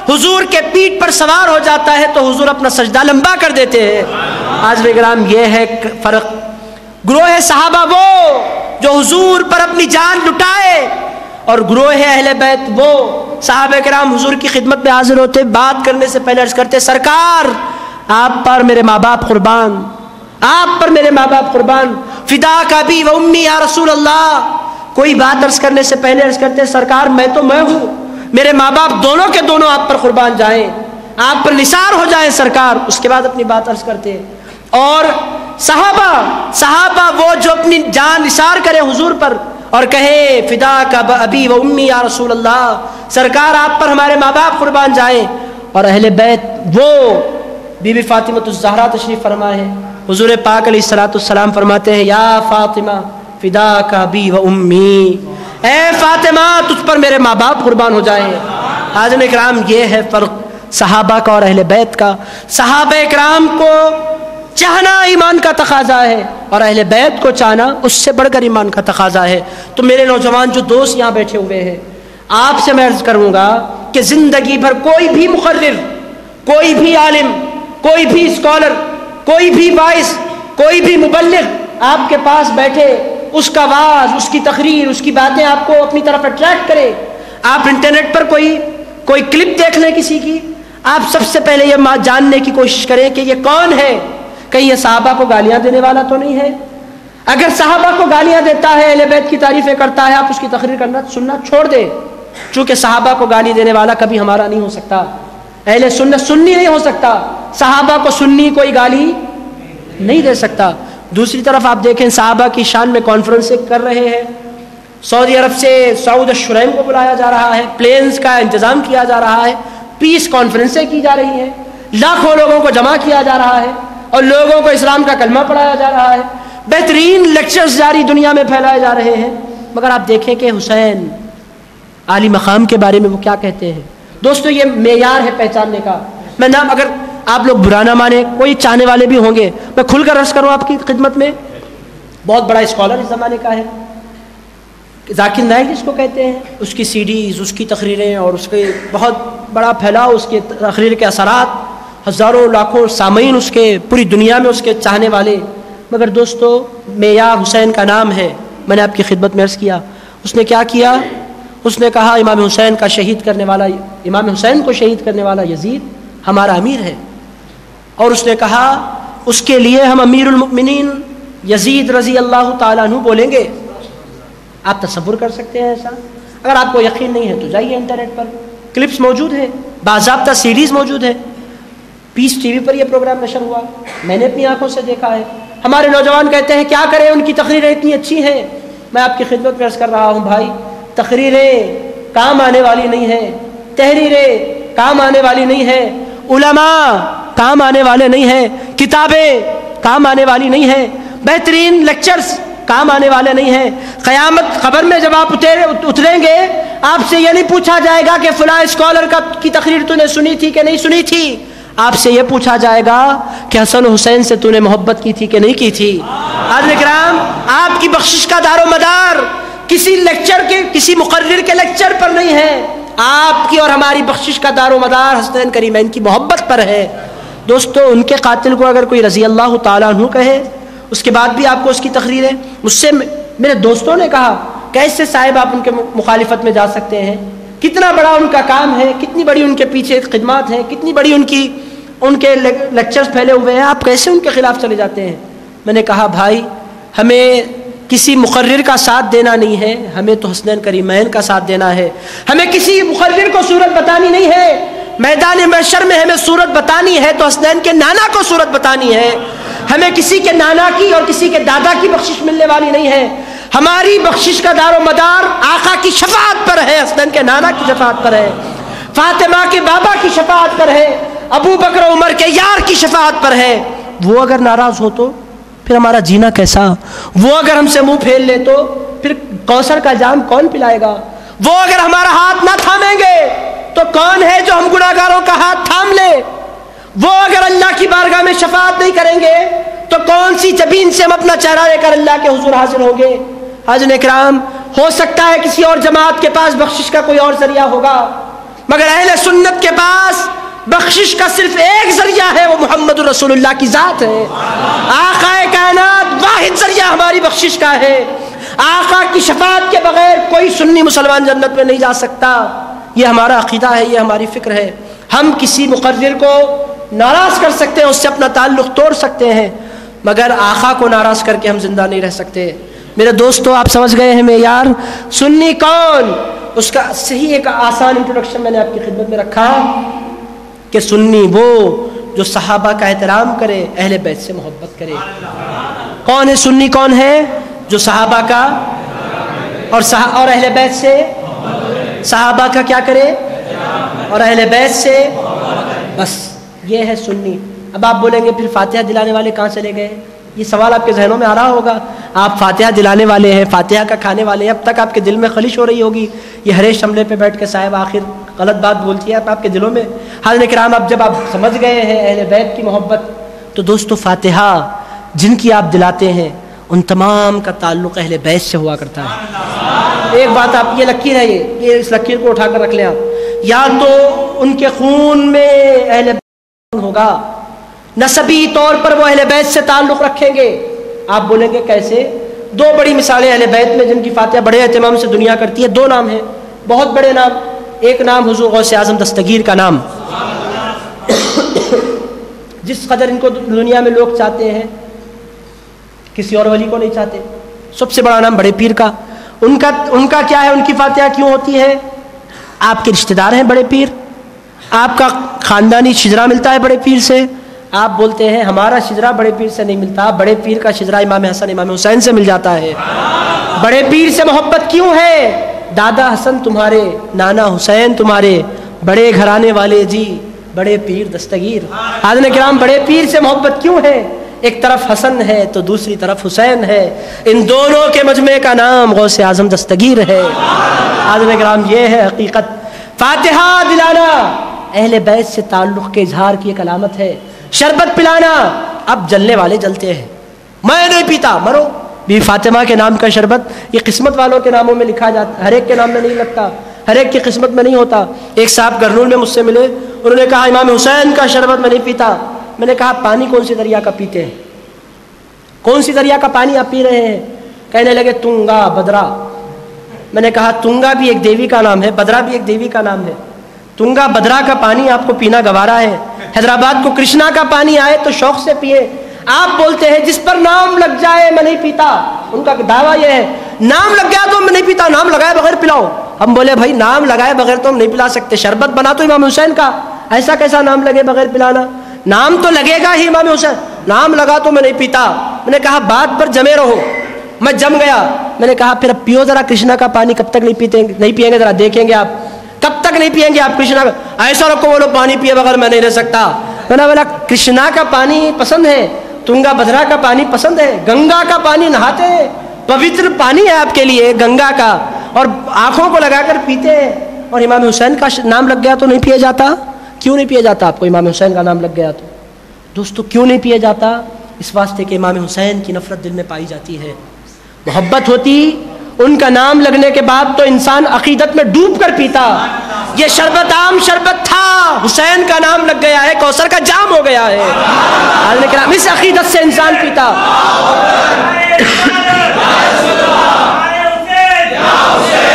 Speaker 1: حضور کے پیٹھ پر سوار ہو جاتا ہے تو حضور اپنا سجدہ لمبا کر دیتے ہیں۔ حاضرین کرام، یہ ہے فرق۔ گروہ صحابہ وہ جو حضور پر اپنی جان لٹائے، اور گروہ اہل بیت وہ صحابہ کرام حضور کی خدمت میں حاضر ہوتے، بات کرنے سے پہلے عرض کرتے سرکار آپ پر میرے ماں باپ قربان، آپ پر میرے ماں باپ قربان، فداک ابی و امی یا رسول اللہ۔ کوئی بات عرض کرنے سے پہلے عرض کرتے سرکار میں تو میں ہوں، میرے ماں باپ دونوں کے دونوں آپ پر قربان جائیں، آپ پر نثار ہو جائیں سرکار۔ اس کے بعد اپنی بات عرض کرتے۔ اور صحابہ وہ جو اپنی جان نثار کرے حضور پر اور کہے فداک ابی و امی یا رسول اللہ، سرکار آپ پر ہمارے ماں باپ قربان جائیں۔ اور اہل بیت وہ بی بی فاطمۃ الزہرا تشریف فرما ہے، حضور پاک علیہ الصلوۃ والسلام فرماتے ہیں یا فاطمہ فداک ابی و امی، اے فاطمہ تجھ پر میرے ماں باپ قربان ہو جائیں۔ حاضرین اکرام، یہ ہے فرق صحابہ کا اور اہل بیت کا۔ صحابہ اکرام کو چاہنا ایمان کا تقاضا ہے، اور اہل بیت کو چاہنا اس سے بڑھ کر ایمان کا تقاضا ہے۔ تو میرے نوجوان جو دوست یہاں بیٹھے ہوئے ہیں، آپ سے میں عرض کروں گا کہ زندگی بھر کوئی بھی مقرر، کوئی بھی عالم، کوئی بھی اسکالر، کوئی بھی باعث، کوئی بھی مبلغ آپ کے پاس بیٹھے، اس کا واعظ، اس کی تقریر، اس کی باتیں آپ کو اپنی طرف اٹریکٹ کرے، آپ انٹرنیٹ پر کوئی کلپ دیکھ لیں کسی کی، آپ سب سے پہلے یہ جاننے کی کوشش کریں کہ یہ کون ہے، کہیں یہ صحابہ کو گالیاں دینے والا تو نہیں ہے۔ اگر صحابہ کو گالیاں دیتا ہے، اہل بیت کی تعریفیں کرتا ہے، آپ اس کی تقریر سننا چھوڑ دیں، چونکہ صحابہ کو گالی دینے والا کبھی ہمارا نہیں ہو سکتا، اہل سنت سنی نہیں ہو سکتا، صحابہ کو سنی کوئی گالی نہیں دے سکتا۔ دوسری طرف آپ دیکھیں صحابہ کی شان میں کانفرنسیں کر رہے ہیں، سعودی عرب سے سعود الشریم کو بلایا جا رہا ہے، پلینز کا انتظام کیا جا رہا ہے، پیس کانفرنسیں کی جا رہی ہیں، لاکھوں لوگوں کو جمع کیا جا رہا ہے، اور لوگوں کو اسلام کا کلمہ پڑھایا جا رہا ہے، بہترین لیکچرز جاری دنیا میں پھیلائے جا رہے ہیں، مگر آپ دیکھیں کہ حسین عالی مقام کے بارے میں وہ کیا کہتے ہیں۔ دوستو یہ معیار ہے پہچاننے کا۔ میں نام اگر آپ لوگ برا نہ مانے، کوئی چاہنے والے بھی ہوں گے، میں کھل کر عرض کروں آپ کی خدمت میں، بہت بڑا اسکالر اس زمانے کا ہے، ذاکر نائک جس کو کہتے ہیں، اس کی سی ڈیز، اس کی تقریریں اور اس کے بہت بڑا پھیلاؤ، اس کے تقریر کے اثرات، ہزاروں لاکھوں سامعین اس کے، پوری دنیا میں اس کے چاہنے والے، مگر دوستو معیار حسین کا نام ہے۔ میں نے آپ کی خدمت میں عرض کیا اس نے کیا کیا، اس نے کہا امام حسین کا شہید کرنے والا، امام حسین کو شہید کرنے والا یزید ہمارا امیر ہے، اور اس نے کہا اس کے لیے ہم امیر المؤمنین یزید رضی اللہ تعالیٰ عنہ بولیں گے۔ آپ تصور کر سکتے ہیں ایسا؟ اگر آپ کو یقین نہیں ہے تو جائیے انٹرنیٹ پر، کلپس موجود ہیں، باضابطہ سیڈیز موجود ہے، پیس ٹی وی پر یہ پروگرام نشر ہوا، میں نے اپنی آنکھوں سے دیکھا ہے۔ ہمارے نوجوان کہتے ہیں کیا کریں، ان کی تقریریں اتنی اچھی ہیں۔ میں آپ کی خدمت میں عرض کر رہا ہوں بھائی، تقریریں کام آنے والی نہیں ہیں، تحریریں کام آنے والی نہیں ہیں، علماء کام آنے والے نہیں ہیں، کتابیں کام آنے والی نہیں ہیں، بہترین لیکچرز کام آنے والے نہیں ہیں۔ قیامت خبر میں جب آپ اتریں گے، آپ سے یہ نہیں پوچھا جائے گا کہ فلاں اسکالر کی تقریر تو نے سنی تھی کہ نہیں سنی تھی، آپ سے یہ پوچھا جائے گا کہ حسن حسین سے تو نے محبت کی تھی کہ نہیں کی تھی۔ حاضرین کرام، آپ کی بخشش کا دار و مدار کسی لیکچر کے، کسی مقرر کے لیکچر پر نہیں ہے، آپ کی اور ہماری بخشش کا دار و مدار حسنین کریمین کی محبت پر ہے۔ دوستو، ان کے قاتل کو اگر کوئی رضی اللہ تعالیٰ عنہ کہے، اس کے بعد بھی آپ کو اس کی تقریر ہے، مجھ سے میرے دوستوں نے کہا کیسے صاحب آپ ان کے مخالفت میں جا سکتے ہیں، کتنا بڑا ان کا کام ہے، کتنی بڑی ان کے پیچھے خدمات ہیں، کتنی بڑی ان کے لیکچرز پھیلے ہوئے ہیں، آپ کیسے ان کے خلاف چلے جاتے ہیں؟ میں نے کہا بھائی، ہمیں کسی مقرر کا ساتھ دینا نہیں ہے، ہمیں تو حسنین کریمین کا ساتھ دینا ہے۔ ہمیں کسی مقرر کو صورت بتانی نہیں ہے، میدان محشر میں ہمیں صورت بتانی ہے تو حسنین کے نانا کو صورت بتانی ہے۔ ہمیں کسی کے نانا کی اور کسی کے دادا کی بخشش ملنے والی نہیں ہے، ہماری بخشش کا دار و مدار آقا کی شفاعت پر ہے، حسنین کے نانا کی شفاعت پر ہے، فاطمہ کے بابا کی شفاعت پر ہے، ابو بکر عمر کے یار کی شفاعت پر ہے۔ وہ اگر ناراض ہو تو پھر ہمارا جینا کیسا؟ وہ اگر ہم سے منہ پھیر لے تو پھر کوثر کا جام کون پلائے گا؟ وہ اگر ہمارا ہاتھ نہ تھامیں گے تو کون ہے جو ہم گناہگاروں کا ہاتھ تھام لے؟ وہ اگر اللہ کی بارگاہ میں شفاعت نہیں کریں گے تو کون سی جبین سے ہم اپنا چہرہ لے کر اللہ کے حضور حاضر ہوں گے؟ حاضرین اکرام، ہو سکتا ہے کسی اور جماعت کے پاس بخشش کا کوئی اور ذریعہ ہوگا، مگر اہل سنت کے پاس بخشش کا صرف ایک ذریعہ ہے، وہ محمد رسول اللہ کی ذات ہے۔ آقا کائنات واحد ذریعہ ہماری بخشش کا ہے۔ آقا کی شفاعت کے بغیر کوئی سنی مسلمان جنت میں نہیں جا سکتا۔ یہ ہمارا عقیدہ ہے، یہ ہماری فکر ہے۔ ہم کسی مقرر کو ناراض کر سکتے ہیں، اس سے اپنا تعلق توڑ سکتے ہیں، مگر آقا کو ناراض کر کے ہم زندہ نہیں رہ سکتے۔ میرے دوستو، آپ سمجھ گئے ہیں معیار سنی کون؟ اس کا صحیح ایک آسان انٹروڈکشن میں نے آپ کی خدمت میں رکھا کہ سنی وہ جو صحابہ کا احترام کرے، اہل بیت سے محبت کرے۔ کون ہے سنی؟ کون ہے جو صحابہ کا اور اہل بیت سے، صحابہ کا کیا کرے اور اہل بیت سے، بس یہ ہے سنی۔ اب آپ بولیں گے پھر فاتحہ دلانے والے کہاں چلے گئے؟ یہ سوال آپ کے ذہنوں میں آ رہا ہوگا۔ آپ فاتحہ دلانے والے ہیں، فاتحہ کا کھانے والے ہیں، اب تک آپ کے دل میں خلش ہو رہی ہوگی، یہ ہریش شملے پہ بیٹھ کے صاحب آخر غلط بات بولتی ہے آپ کے دلوں میں۔ حاضرین کرام، اب جب آپ سمجھ گئے ہیں اہل بیت کی محبت، تو دوستو فاتحہ جن کی آپ دلاتے ہیں ان تمام کا تعلق اہل بیت سے ہوا کرتا ہے۔ ایک بات آپ، یہ لکیر ہے، یہ اس لکیر کو اٹھا کر رکھ لیں آپ، یا تو ان کے خون میں اہل بیت ہوگا، نسبی طور پر وہ اہل بیت سے تعلق رکھیں گے۔ آپ بولیں گے کیسے؟ دو بڑی مثالیں اہل بیت میں جن کی فاتحہ بڑے اہتمام سے دنیا کرتی ہے، دو نام ہیں، بہت بڑے نام۔ ایک نام حضور غوث اعظم دستگیر کا نام، جس قدر ان کو دنیا میں لوگ چاہتے ہیں کسی اور ولی کو نہیں چاہتے۔ سب سے بڑا نام بڑے پیر کا۔ ان کا کیا ہے؟ ان کی فاتحہ کیوں ہوتی ہے؟ آپ کے رشتہ دار ہیں بڑے پیر، آپ کا خاندانی شجرا ملتا ہے بڑے پیر سے، آپ بولتے ہیں ہمارا شجرا بڑے پیر سے نہیں ملتا، بڑے پیر کا شجرا امام حسن امام حسین سے مل جاتا ہے۔ بڑے پیر سے محبت کیوں ہے؟ دادا حسن تمہارے، نانا حسین تمہارے، بڑے گھرانے والے جی بڑے پیر دستگیر۔ حاضرین کرام، بڑے پیر سے محبت کیوں ہے؟ ایک طرف حسن ہے تو دوسری طرف حسین ہے، ان دونوں کے مجمع کا نام غوث اعظم دستگیر ہے۔ حاضرین کرام، یہ ہے حقیقت۔ فاتحہ دلانا اہل بیت سے تعلق کے اظہار کی ایک علامت ہے۔ شربت پلانا، اب جلنے والے جلتے ہیں، میں نہیں پیتا، مرو۔ بی فاطمہ کے نام کا شربت یہ قسمت والوں کے ناموں میں لکھا جاتا، ہر ایک کے نام میں نہیں لگتا، ہر ایک کی قسمت میں نہیں ہوتا۔ ایک صاحب گرنول میں مجھ سے ملے، انہوں نے کہا امام حسین کا شربت میں نہیں پیتا۔ میں نے کہا پانی کون سی دریا کا پیتے ہیں؟ کون سی دریا کا پانی آپ پی رہے ہیں؟ کہنے لگے تنگا بدرا۔ میں نے کہا تنگا بھی ایک دیوی کا نام ہے، بدرا بھی ایک دیوی کا نام ہے. تنگا بدرا کا پانی آپ کو پینا گوارا ہے. حیدرآباد کو کرشنا کا پانی آئے تو شوق سے پیے. آپ بولتے ہیں جس پر نام لگ جائے میں نہیں پیتا. ان کا دعویٰ یہ ہے نام لگ گیا تو میں نہیں پیتا، نام لگائے بغیر پلاؤ. ہم بولے بھائی نام لگائے بغیر تو ہم نہیں پلا سکتے. شربت بنا تو امام حسین کا، ایسا کیسا نام لگے بغیر پلانا؟ نام تو لگے گا ہی امام حسین. نام لگا تو میں نہیں پیتا. میں نے کہا بات پر جمے رہو. میں جم گیا. میں نے کہا پھر اب پیو ذرا کرشنا کا پانی. کب تک نہیں پیئیں گے؟ ذرا دیکھیں گے آپ کب تک نہیں پیئیں گے آپ کرشنا کا. ایسا رکھو بولو پانی پیے بغیر میں نہیں رہ سکتا. میں نے بولا کرشنا کا پانی پسند ہے، تنگا بدرا کا پانی پسند ہے، گنگا کا پانی نہاتے ہیں، پوتر پانی ہے آپ کے لیے گنگا کا، اور آنکھوں کو لگا کر پیتے ہیں. اور امام حسین کا نام لگ گیا تو نہیں پیا جاتا؟ کیوں نہیں پیا جاتا؟ آپ کو امام حسین کا نام لگ گیا تو دوستو کیوں نہیں پیا جاتا؟ اس واسطے کہ امام حسین کی نفرت دل میں پائی جاتی ہے. محبت ہوتی ان کا نام لگنے کے بعد تو انسان عقیدت میں ڈوب کر پیتا. یہ شربت عام شربت تھا، حسین کا نام لگ گیا ہے، کوثر کا جام ہو گیا ہے. حاضرین کرام اس عقیدت سے انسان پیتا.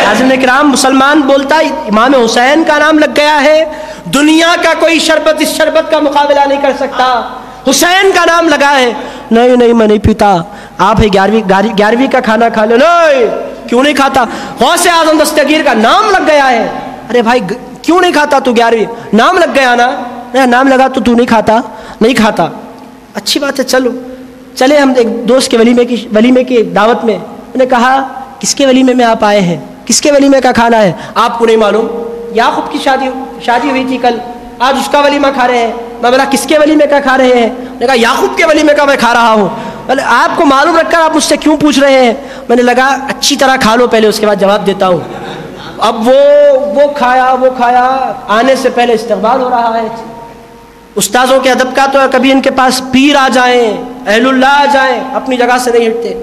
Speaker 1: حاضرین کرام مسلمان بولتا امام حسین کا نام لگ گیا ہے، دنیا کا کوئی شربت اس شربت کا مقابلہ نہیں کر سکتا. حسین کا نام لگا ہے، نہیں میں نہیں پیتا. آپ 11ویں کا کھانا کھا لو. نہیں کیوں نہیں کھاتا؟ غوث اعظم دستگیر کا نام لگ گیا ہے. ارے بھائی کیوں نہیں کھاتا تو؟ 11ویں نام لگ گیا نا، نام لگا تو نہیں کھاتا؟ نہیں کھاتا. اچھی بات ہے، چلے ہم ایک دوست کے ولیمے کی دعوت میں. میں نے کہا کس کے ولیمے میں آپ آئے ہیں؟ کس کے ولیمے کا کھانا ہے؟ آپ کو نہیں معلوم؟ یعقوب کی شادی ہوئی تھی کل، آج اس کا ولیمہ کھا رہے ہیں. میں بولا کس کے ولیمے کا کھا رہے ہیں؟ میں نے کہا یعقوب کے ولیمے کا میں کھا رہا ہوں. آپ کو معلوم رکھ کر آپ مجھ سے کیوں پوچھ رہے ہیں؟ میں نے لگا اچھی طرح کھا لو پہلے، اس کے بعد جواب دیتا ہوں. اب وہ کھایا آنے سے پہلے استقبال ہو رہا ہے. استاذوں کے ادب کا تو کبھی ان کے پاس پیر آ جائیں، اہل اللہ آ جائیں، اپنی جگہ سے نہیں ہٹتے.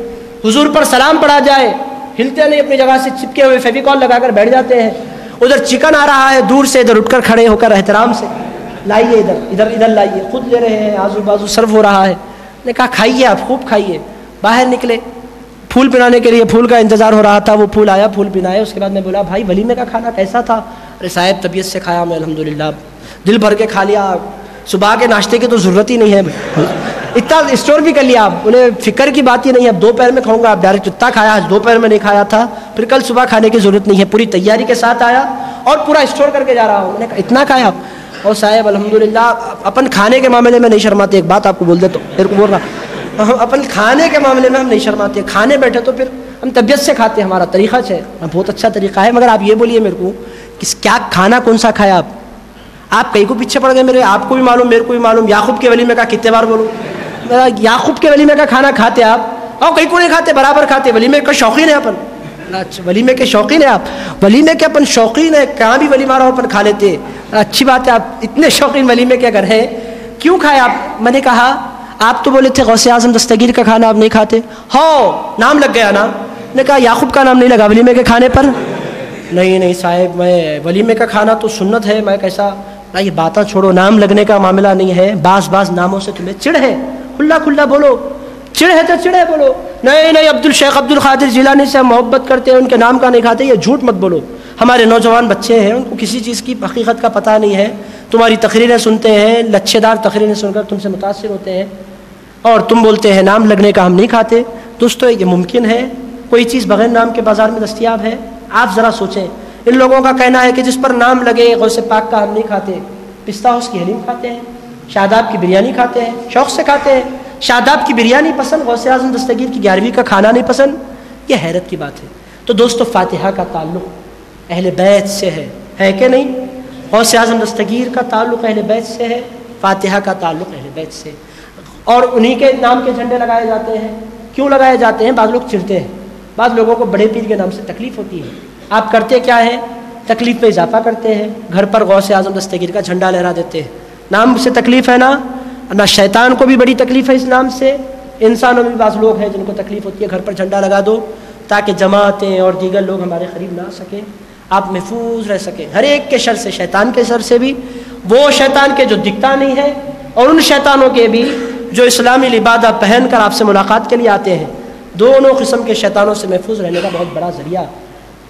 Speaker 1: حضور پر سلام پڑھا جائے، ہلتے نہیں، اپنی جگہ سے چپکے ہوئے فیویکول لگا کر بیٹھ جاتے ہیں. ادھر چکن آ رہا ہے دور سے، ادھر اٹھ کر کھڑے ہو کر احترام سے لائیے، ادھر لائیے، خود لے رہے ہیں، آزو بازو سرو ہو رہا ہے. نے کہا کھائیے، آپ خوب کھائیے. باہر نکلے، پھول پلانے کے لیے پھول کا انتظار ہو رہا تھا. وہ پھول آیا، پھول پلائے. اس کے بعد میں بولا بھائی ولیمے کا کھانا کیسا تھا؟ ارے صاحب طبیعت سے کھایا میں، الحمدللہ دل بھر کے کھا لیا، صبح کے ناشتے کی تو ضرورت ہی نہیں ہے، اتنا اسٹور بھی کر لیا. آپ انہیں فکر کی بات ہی نہیں ہے، اب دوپہر میں کھاؤں گا. آپ ڈائریکٹ اتنا کھایا، آج دوپہر میں نہیں کھایا تھا، پھر کل صبح کھانے کی ضرورت نہیں ہے. پوری تیاری کے ساتھ آیا اور پورا اسٹور کر کے جا رہا ہوں. میں نے کہا اتنا کھایا؟ اور صاحب الحمدللہ اپن کھانے کے معاملے میں نہیں شرماتے. ایک بات آپ کو بول دے تو میرے کو بول رہا، اپن کھانے کے معاملے میں ہم نہیں شرماتے. کھانے بیٹھے تو پھر ہم طبیعت سے کھاتے ہیں، ہمارا طریقہ ہے، بہت اچھا طریقہ ہے. مگر آپ یہ بولیے میرے کو کیا کھانا کون سا کھایا آپ کہیں کو پیچھے پڑ گئے میرے. آپ کو بھی معلوم، میرے کو بھی معلوم. یعقوب کے ولیمے کا کتنے بار بولوں؟ یعقوب کے ولیمے کا کھانا کھاتے آپ؟ اور کہیں کو نہیں کھاتے، برابر کھاتے. ولیمے کا شوقین ہے اپن. اچھا ولیمے کے شوقین ہیں آپ؟ ولیمے کے اپن شوقین ہیں، کہاں بھی ولیمہ رہا اپن کھا لیتے. اچھی بات ہے، آپ اتنے شوقین ولیمے کے اگر ہیں، کیوں کھائے آپ؟ میں نے کہا آپ تو بولے تھے غوث اعظم دستگیر کا کھانا آپ نہیں کھاتے. ہاں نام لگ گیا نا. نے کہا یعقوب کا نام نہیں لگا ولیمے کے کھانے پر؟ نہیں صاحب میں ولیمے کا کھانا تو سنت ہے. میں کیسا نہ، یہ باتیں چھوڑو، نام لگنے کا معاملہ نہیں ہے. بعض ناموں سے تمہیں چڑ ہے، کھلا بولو. چڑ ہے تو چڑ ہے بولو. نہیں عبد الشیخ عبد القادر جیلانی سے ہم محبت کرتے ہیں، ان کے نام کا نہیں کھاتے. یہ جھوٹ مت بولو. ہمارے نوجوان بچے ہیں، ان کو کسی چیز کی حقیقت کا پتہ نہیں ہے. تمہاری تقریریں سنتے ہیں، لچھے دار تقریریں سن کر تم سے متاثر ہوتے ہیں، اور تم بولتے ہیں نام لگنے کا ہم نہیں کھاتے. دوستو یہ ممکن ہے؟ کوئی چیز بغیر نام کے بازار میں دستیاب ہے؟ آپ ذرا سوچیں. ان لوگوں کا کہنا ہے کہ جس پر نام لگے غوث پاک کا ہم نہیں کھاتے. پستہ ہاؤس کی حلیم کھاتے ہیں، شاداب کی بریانی کھاتے ہیں، شوق سے کھاتے ہیں. شاداب کی بریانی پسند، غوث اعظم دستگیر کی 11ویں کا کھانا نہیں پسند. یہ حیرت کی بات ہے. تو دوستو فاتحہ کا تعلق اہل بیت سے ہے کہ نہیں؟ غوث اعظم دستگیر کا تعلق اہل بیت سے ہے، فاتحہ کا تعلق اہل بیت سے. اور انہی کے نام کے جھنڈے لگائے جاتے ہیں. کیوں لگائے جاتے ہیں؟ بعض لوگ چڑھتے ہیں، بعض لوگوں کو بڑے پیر کے نام سے تکلیف ہوتی ہے. آپ کرتے کیا ہیں؟ تکلیف میں اضافہ کرتے ہیں. گھر پر غوث اعظم دستگیر کا جھنڈا لہرا دیتے ہیں. نام سے تکلیف ہے نہ شیطان کو بھی بڑی تکلیف ہے اس نام سے. انسانوں میں بھی بعض لوگ ہیں جن کو تکلیف ہوتی ہے. گھر پر جھنڈا لگا دو تاکہ جماعتیں اور دیگر لوگ ہمارے قریب نہ آ سکیں، آپ محفوظ رہ سکیں ہر ایک کے شر سے، شیطان کے شر سے بھی، وہ شیطان کے جو دکھتا نہیں ہے، اور ان شیطانوں کے بھی جو اسلامی لبادہ پہن کر آپ سے ملاقات کے لیے آتے ہیں. دونوں قسم کے شیطانوں سے محفوظ رہنے کا بہت بڑا ذریعہ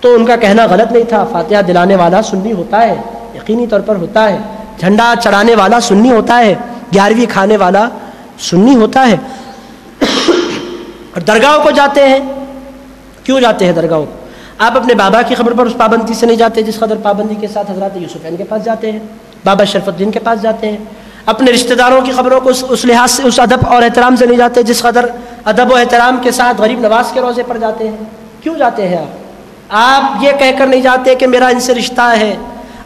Speaker 1: تو ان کا کہنا غلط نہیں تھا. فاتحہ دلانے والا سنی ہوتا ہے, یقینی طور پر ہوتا ہے. جھنڈا چڑھانے والا سنی ہوتا ہے, 11ویں کھانے والا سنی ہوتا ہے. اور درگاہوں کو جاتے ہیں, کیوں جاتے ہیں درگاہوں کو؟ آپ اپنے بابا کی خبر پر اس پابندی سے نہیں جاتے جس قدر پابندی کے ساتھ حضرات یوسفین کے پاس جاتے ہیں, بابا شرف الدین کے پاس جاتے ہیں. اپنے رشتہ داروں کی خبروں کو اس لحاظ سے, اس ادب اور احترام سے نہیں جاتے جس قدر ادب و احترام کے ساتھ غریب نواز کے روزے پر جاتے ہیں. کیوں جاتے ہیں آپ یہ کہہ کر نہیں جاتے کہ میرا ان سے رشتہ ہے,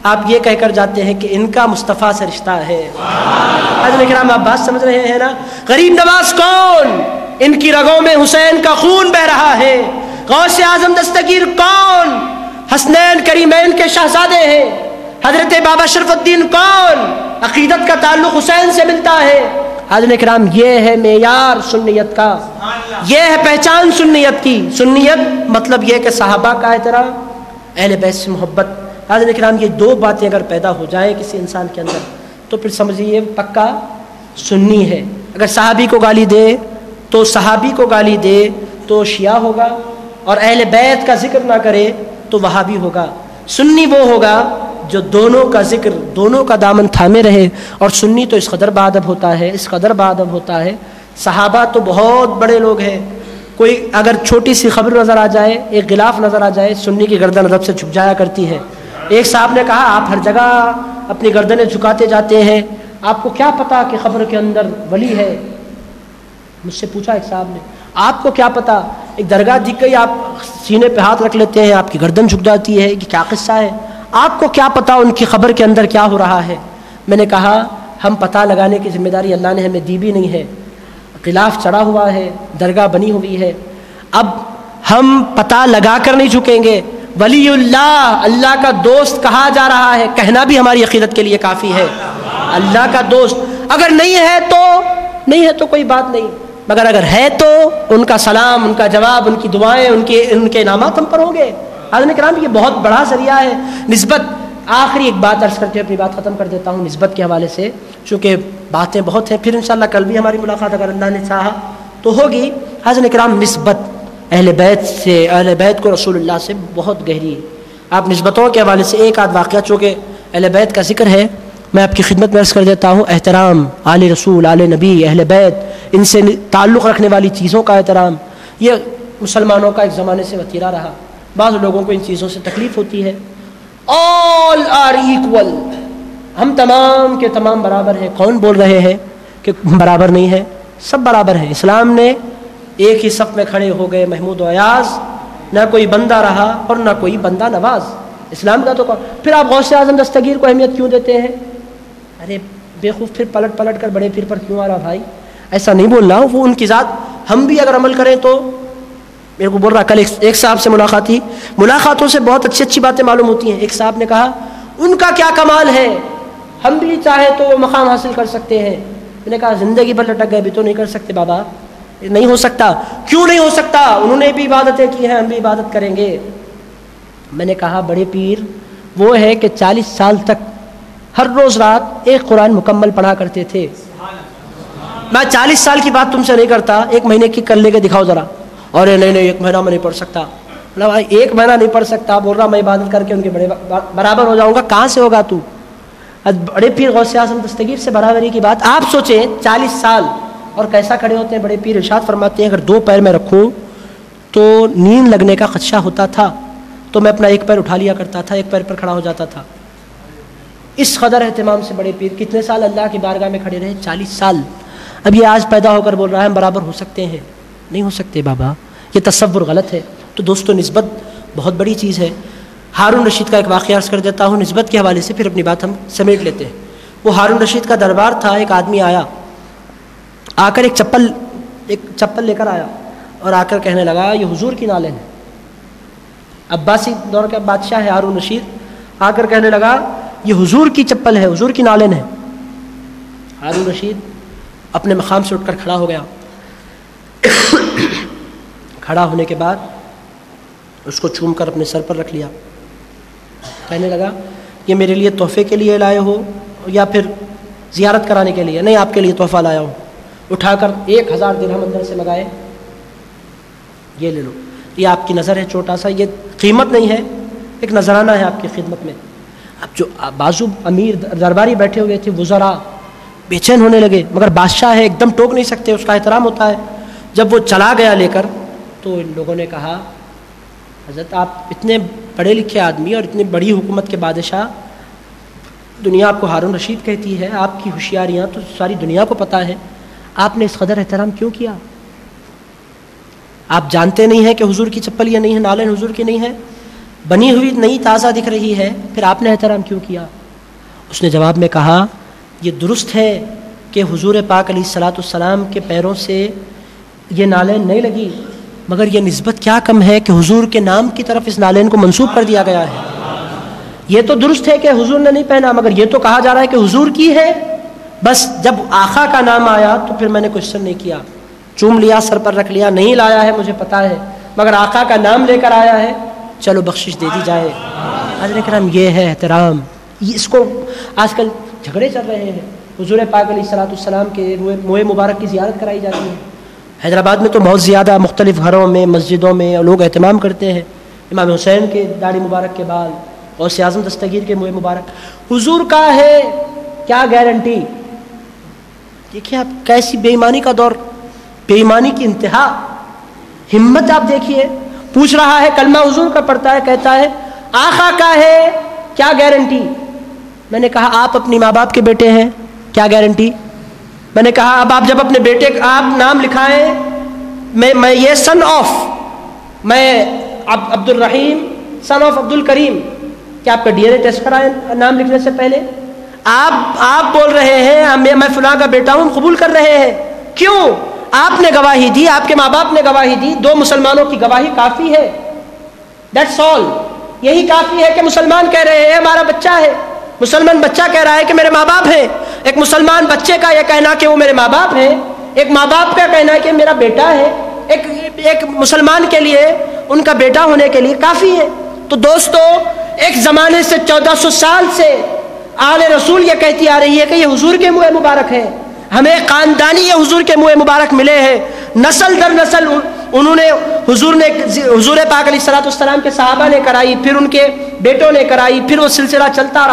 Speaker 1: آپ یہ کہہ کر جاتے ہیں کہ ان کا مصطفیٰ سے رشتہ ہے. حضرت کرام آپ بات سمجھ رہے ہیں نا؟ غریب نواز کون؟ ان کی رگوں میں حسین کا خون بہ رہا ہے. غوث اعظم دستگیر کون؟ حسنین کریمین کے شہزادے ہیں. حضرت بابا شرف الدین کون؟ عقیدت کا تعلق حسین سے ملتا ہے. حضرت کرام یہ ہے معیار سنیت کا, یہ ہے پہچان سنیت کی. سنیت مطلب یہ کہ صحابہ کا احترام, اہل بیت سے محبت. حضرت کرام یہ دو باتیں اگر پیدا ہو جائیں کسی انسان کے اندر تو پھر سمجھیے پکا سنی ہے. اگر صحابی کو گالی دے تو صحابی کو گالی دے تو شیعہ ہوگا, اور اہل بیت کا ذکر نہ کرے تو وہابی ہوگا. سنی وہ ہوگا جو دونوں کا ذکر, دونوں کا دامن تھامے رہے. اور سنی تو اس قدر باادب ہوتا ہے, اس قدر باادب ہوتا ہے. صحابہ تو بہت بڑے لوگ ہیں, کوئی اگر چھوٹی سی خبر نظر آ جائے, ایک غلاف نظر آ جائے, سنی کی گردن ادب سے جھک جایا کرتی ہے. ایک صاحب نے کہا آپ ہر جگہ اپنی گردنیں جھکاتے جاتے ہیں, آپ کو کیا پتا کہ خبر کے اندر ولی ہے؟ مجھ سے پوچھا ایک صاحب نے, آپ کو کیا پتا؟ ایک درگاہ دکھ گئی, آپ سینے پہ ہاتھ رکھ لیتے ہیں, آپ کی گردن جھک جاتی ہے, کہ کیا قصہ ہے؟ آپ کو کیا پتا ان کی خبر کے اندر کیا ہو رہا ہے؟ میں نے کہا ہم پتہ لگانے کی ذمہ داری اللہ نے ہمیں دی بھی نہیں ہے. غلاف چڑھا ہوا ہے, درگاہ بنی ہوئی ہے, اب ہم پتہ لگا کر نہیں جھکیں گے. ولی اللہ, اللہ کا دوست کہا جا رہا ہے, کہنا بھی ہماری عقیدت کے لیے کافی ہے. اللہ کا دوست اگر نہیں ہے تو نہیں ہے تو کوئی بات نہیں, مگر اگر ہے تو ان کا سلام, ان کا جواب, ان کی دعائیں, ان کے انعامات ہم پر ہوں گے. حضرت کرام یہ بہت بڑا ذریعہ ہے. نسبت, آخری ایک بات عرض کر کے اپنی بات ختم کر دیتا ہوں نسبت کے حوالے سے, چونکہ باتیں بہت ہیں, پھر انشاءاللہ کل بھی ہماری ملاقات اگر اللہ نے چاہا تو ہوگی. حضرت کرام نسبت اہل بیت سے, اہل بیت کو رسول اللہ سے بہت گہری ہے. آپ نسبتوں کے حوالے سے ایک آدھ واقعہ, چونکہ اہل بیت کا ذکر ہے, میں آپ کی خدمت میں عرض کر دیتا ہوں. احترام آل رسول, آل نبی, اہل بیت, ان سے تعلق رکھنے والی چیزوں کا احترام, یہ مسلمانوں کا ایک زمانے سے وتیرہ رہا. بعض لوگوں کو ان چیزوں سے تکلیف ہوتی ہے. آل آر ایکول, ہم تمام کے تمام برابر ہیں. کون بول رہے ہیں کہ برابر نہیں ہے؟ سب برابر ہیں. اسلام نے ایک ہی صف میں کھڑے ہو گئے محمود و ایاز, نہ کوئی بندہ رہا اور نہ کوئی بندہ نواز. اسلام کا تو پھر آپ غوث اعظم دستگیر کو اہمیت کیوں دیتے ہیں؟ ارے بیوقوف, پھر پلٹ کر بڑے پیر پر کیوں آ رہا بھائی؟ ایسا نہیں بولنا, وہ ان کی ذات. ہم بھی اگر عمل کریں تو, میرے کو بول رہا کل ایک صاحب سے ملاقات تھی, ملاقاتوں سے بہت اچھی باتیں معلوم ہوتی ہیں. ایک صاحب نے کہا ان کا کیا کمال ہے, ہم بھی چاہے تو وہ مقام حاصل کر سکتے ہیں. میں نے کہا زندگی بھر لٹک گئے بھی تو نہیں کر سکتے بابا, نہیں ہو سکتا. کیوں نہیں ہو سکتا؟ انہوں نے بھی عبادتیں کی ہیں, ہم بھی عبادت کریں گے. میں نے کہا بڑے پیر وہ ہے کہ 40 سال تک ہر روز رات ایک قرآن مکمل پڑھا کرتے تھے. میں 40 سال کی بات تم سے نہیں کرتا, 1 مہینے کی کر لے کے دکھاؤ ذرا. اور نہیں 1 مہینہ میں نہیں پڑھ سکتا. بھائی 1 مہینہ نہیں پڑھ سکتا, بول رہا میں عبادت کر کے ان کے بڑے برابر ہو جاؤں گا. کہاں سے ہوگا تو؟ بڑے پیر غوث اعظم دستگیر سے برابری کی بات. آپ سوچیں 40 سال اور کیسا کھڑے ہوتے ہیں بڑے پیر. ارشاد فرماتے ہیں اگر 2 پیر میں رکھوں تو نیند لگنے کا خدشہ ہوتا تھا, تو میں اپنا 1 پیر اٹھا لیا کرتا تھا, 1 پیر پر کھڑا ہو جاتا تھا. اس قدر اہتمام سے بڑے پیر کتنے سال اللہ کی بارگاہ میں کھڑے رہے؟ 40 سال. اب یہ آج پیدا ہو کر بول رہا ہے ہم برابر ہو سکتے ہیں. نہیں ہو سکتے بابا, یہ تصور غلط ہے. تو دوستو نسبت بہت بڑی چیز ہے. ہارون رشید کا ایک واقعہ عرض کر دیتا ہوں نسبت کے حوالے سے, پھر اپنی بات ہم سمیٹ لیتے ہیں. وہ ہارون رشید کا دربار تھا. ایک آدمی آیا, آ کر ایک چپل لے کر آیا اور آ کر کہنے لگا یہ حضور کی نالین ہے. عباسی دور کا بادشاہ ہے ہارون رشید, آ کر کہنے لگا یہ حضور کی چپل ہے, حضور کی نالین ہے. ہارون رشید اپنے مقام سے اٹھ کر کھڑا ہو گیا. کھڑا ہونے کے بعد اس کو چوم کر اپنے سر پر رکھ لیا. کہنے لگا یہ میرے لیے تحفے کے لیے لائے ہو یا پھر زیارت کرانے کے لیے؟ نہیں, آپ کے لیے تحفہ لایا ہوں. اٹھا کر 1000 درہم اندر سے منگائے, یہ لے لو. یہ آپ کی نظر ہے چھوٹا سا, یہ قیمت نہیں ہے، ایک نذرانہ ہے آپ کی خدمت میں. اب جو بازو امیر درباری بیٹھے ہوئے تھے، وزراء بے چین ہونے لگے، مگر بادشاہ ہے، ایک دم ٹوک نہیں سکتے، اس کا احترام ہوتا ہے. جب وہ چلا گیا لے کر تو ان لوگوں نے کہا حضرت آپ اتنے پڑھے لکھے آدمی اور اتنی بڑی حکومت کے بادشاہ، دنیا آپ کو ہارون رشید کہتی ہے، آپ کی ہوشیاریاں تو ساری دنیا کو پتہ ہے، آپ نے اس قدر احترام کیوں کیا؟ آپ جانتے نہیں ہیں کہ حضور کی چپل یہ نہیں ہے، نالین حضور کی نہیں ہے، بنی ہوئی نئی تازہ دکھ رہی ہے، پھر آپ نے احترام کیوں کیا؟ اس نے جواب میں کہا یہ درست ہے کہ حضور پاک علیہ الصلاۃ والسلام کے پیروں سے یہ نالین نہیں لگی، مگر یہ نسبت کیا کم ہے کہ حضور کے نام کی طرف اس نالین کو منسوب کر دیا گیا ہے. یہ تو درست ہے کہ حضور نے نہیں پہنا، مگر یہ تو کہا جا رہا ہے کہ حضور کی ہے. بس جب آقا کا نام آیا تو پھر میں نے کوشچن نہیں کیا، چوم لیا، سر پر رکھ لیا، نہیں لایا ہے مجھے پتا ہے، مگر آقا کا نام لے کر آیا ہے، چلو بخشش دے دی جائے. حضرت کرام یہ ہے احترام. اس کو آج کل جھگڑے چل رہے ہیں. حضور پاک علیہ الصلوۃ والسلام کے موئے مبارک کی زیارت کرائی جاتی ہے. حیدرآباد میں تو بہت زیادہ مختلف گھروں میں، مسجدوں میں لوگ اہتمام کرتے ہیں. امام حسین کے داڑھی مبارک کے بال، غوث اعظم دستگیر کے موئے مبارک حضور کا ہے، کیا گارنٹی؟ دیکھیے آپ کیسی بے ایمانی کا دور، بے ایمانی کی انتہا. ہمت آپ دیکھیے، پوچھ رہا ہے، کلمہ حضور کا پڑھتا ہے، کہتا ہے آقا کا ہے، کیا گارنٹی؟ میں نے کہا آپ اپنی ماں باپ کے بیٹے ہیں، کیا گارنٹی؟ میں نے کہا اب آپ جب اپنے بیٹے آپ نام لکھائیں، میں یہ سن آف، میں عبد الرحیم سن آف عبد الکریم، کیا آپ کا ڈی این اے ٹیسٹ کرائیں نام لکھنے سے پہلے؟ آپ بول رہے ہیں میں فلاں کا بیٹا ہوں، قبول کر رہے ہیں، کیوں؟ آپ نے گواہی دی، آپ کے ماں باپ نے گواہی دی، 2 مسلمانوں کی گواہی کافی ہے. That's all. یہی کافی ہے کہ مسلمان کہہ رہے ہیں ہمارا بچہ ہے، مسلمان بچہ کہہ رہا ہے کہ میرے ماں باپ ہیں. ایک مسلمان بچے کا یہ کہنا کہ وہ میرے ماں باپ ہیں، ایک ماں باپ کا کہنا کہ میرا بیٹا ہے، ایک مسلمان کے لیے ان کا بیٹا ہونے کے لیے کافی ہے. تو دوستو، ایک زمانے سے 1400 سال سے آل رسول یہ کہتی آ رہی ہے کہ یہ حضور کے منہ مبارک ہے، ہمیں خاندانی یہ حضور کے منہ مبارک ملے ہیں، نسل در نسل انہوں نے حضور پاک علیہ الصلوۃ والسلام کے صحابہ نے کرائی، پھر ان کے بیٹوں نے کرائی، پھر وہ سلسلہ چلتا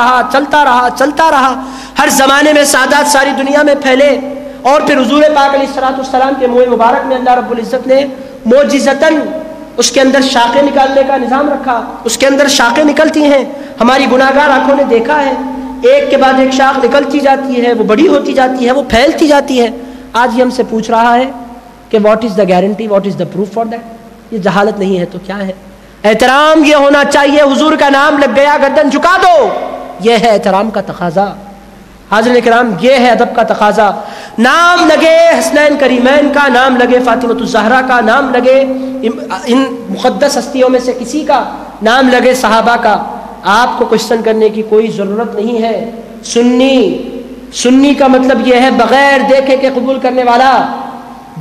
Speaker 1: رہا. ہر زمانے میں سادات ساری دنیا میں پھیلے، اور پھر حضور پاک علیہ الصلوۃ والسلام کے منہ مبارک میں اللہ رب العزت نے معجزتاً اس کے اندر شاخیں نکالنے کا نظام رکھا. اس کے اندر شاخیں نکلتی ہیں، ہماری گناہگار آنکھوں نے دیکھا ہے، ایک کے بعد ایک شاخ نکلتی جاتی ہے، وہ بڑی ہوتی جاتی ہے، وہ پھیلتی جاتی ہے. آج یہ ہم سے پوچھ رہا ہے کہ what is the guarantee, what is the proof for that? یہ جہالت نہیں ہے تو کیا ہے؟ احترام یہ ہونا چاہیے، حضور کا نام لگ گیا گردن جھکا دو، یہ ہے احترام کا تقاضا. حاضرین کرام، یہ ہے ادب کا تقاضا. نام لگے حسنین کریمین کا، نام لگے فاطمۃ الزہرا کا، نام لگے ان مقدس ہستیوں میں سے کسی کا، نام لگے صحابہ کا، آپ کو کوشچن کرنے کی کوئی ضرورت نہیں ہے. سنی کا مطلب یہ ہے بغیر دیکھے کہ قبول کرنے والا.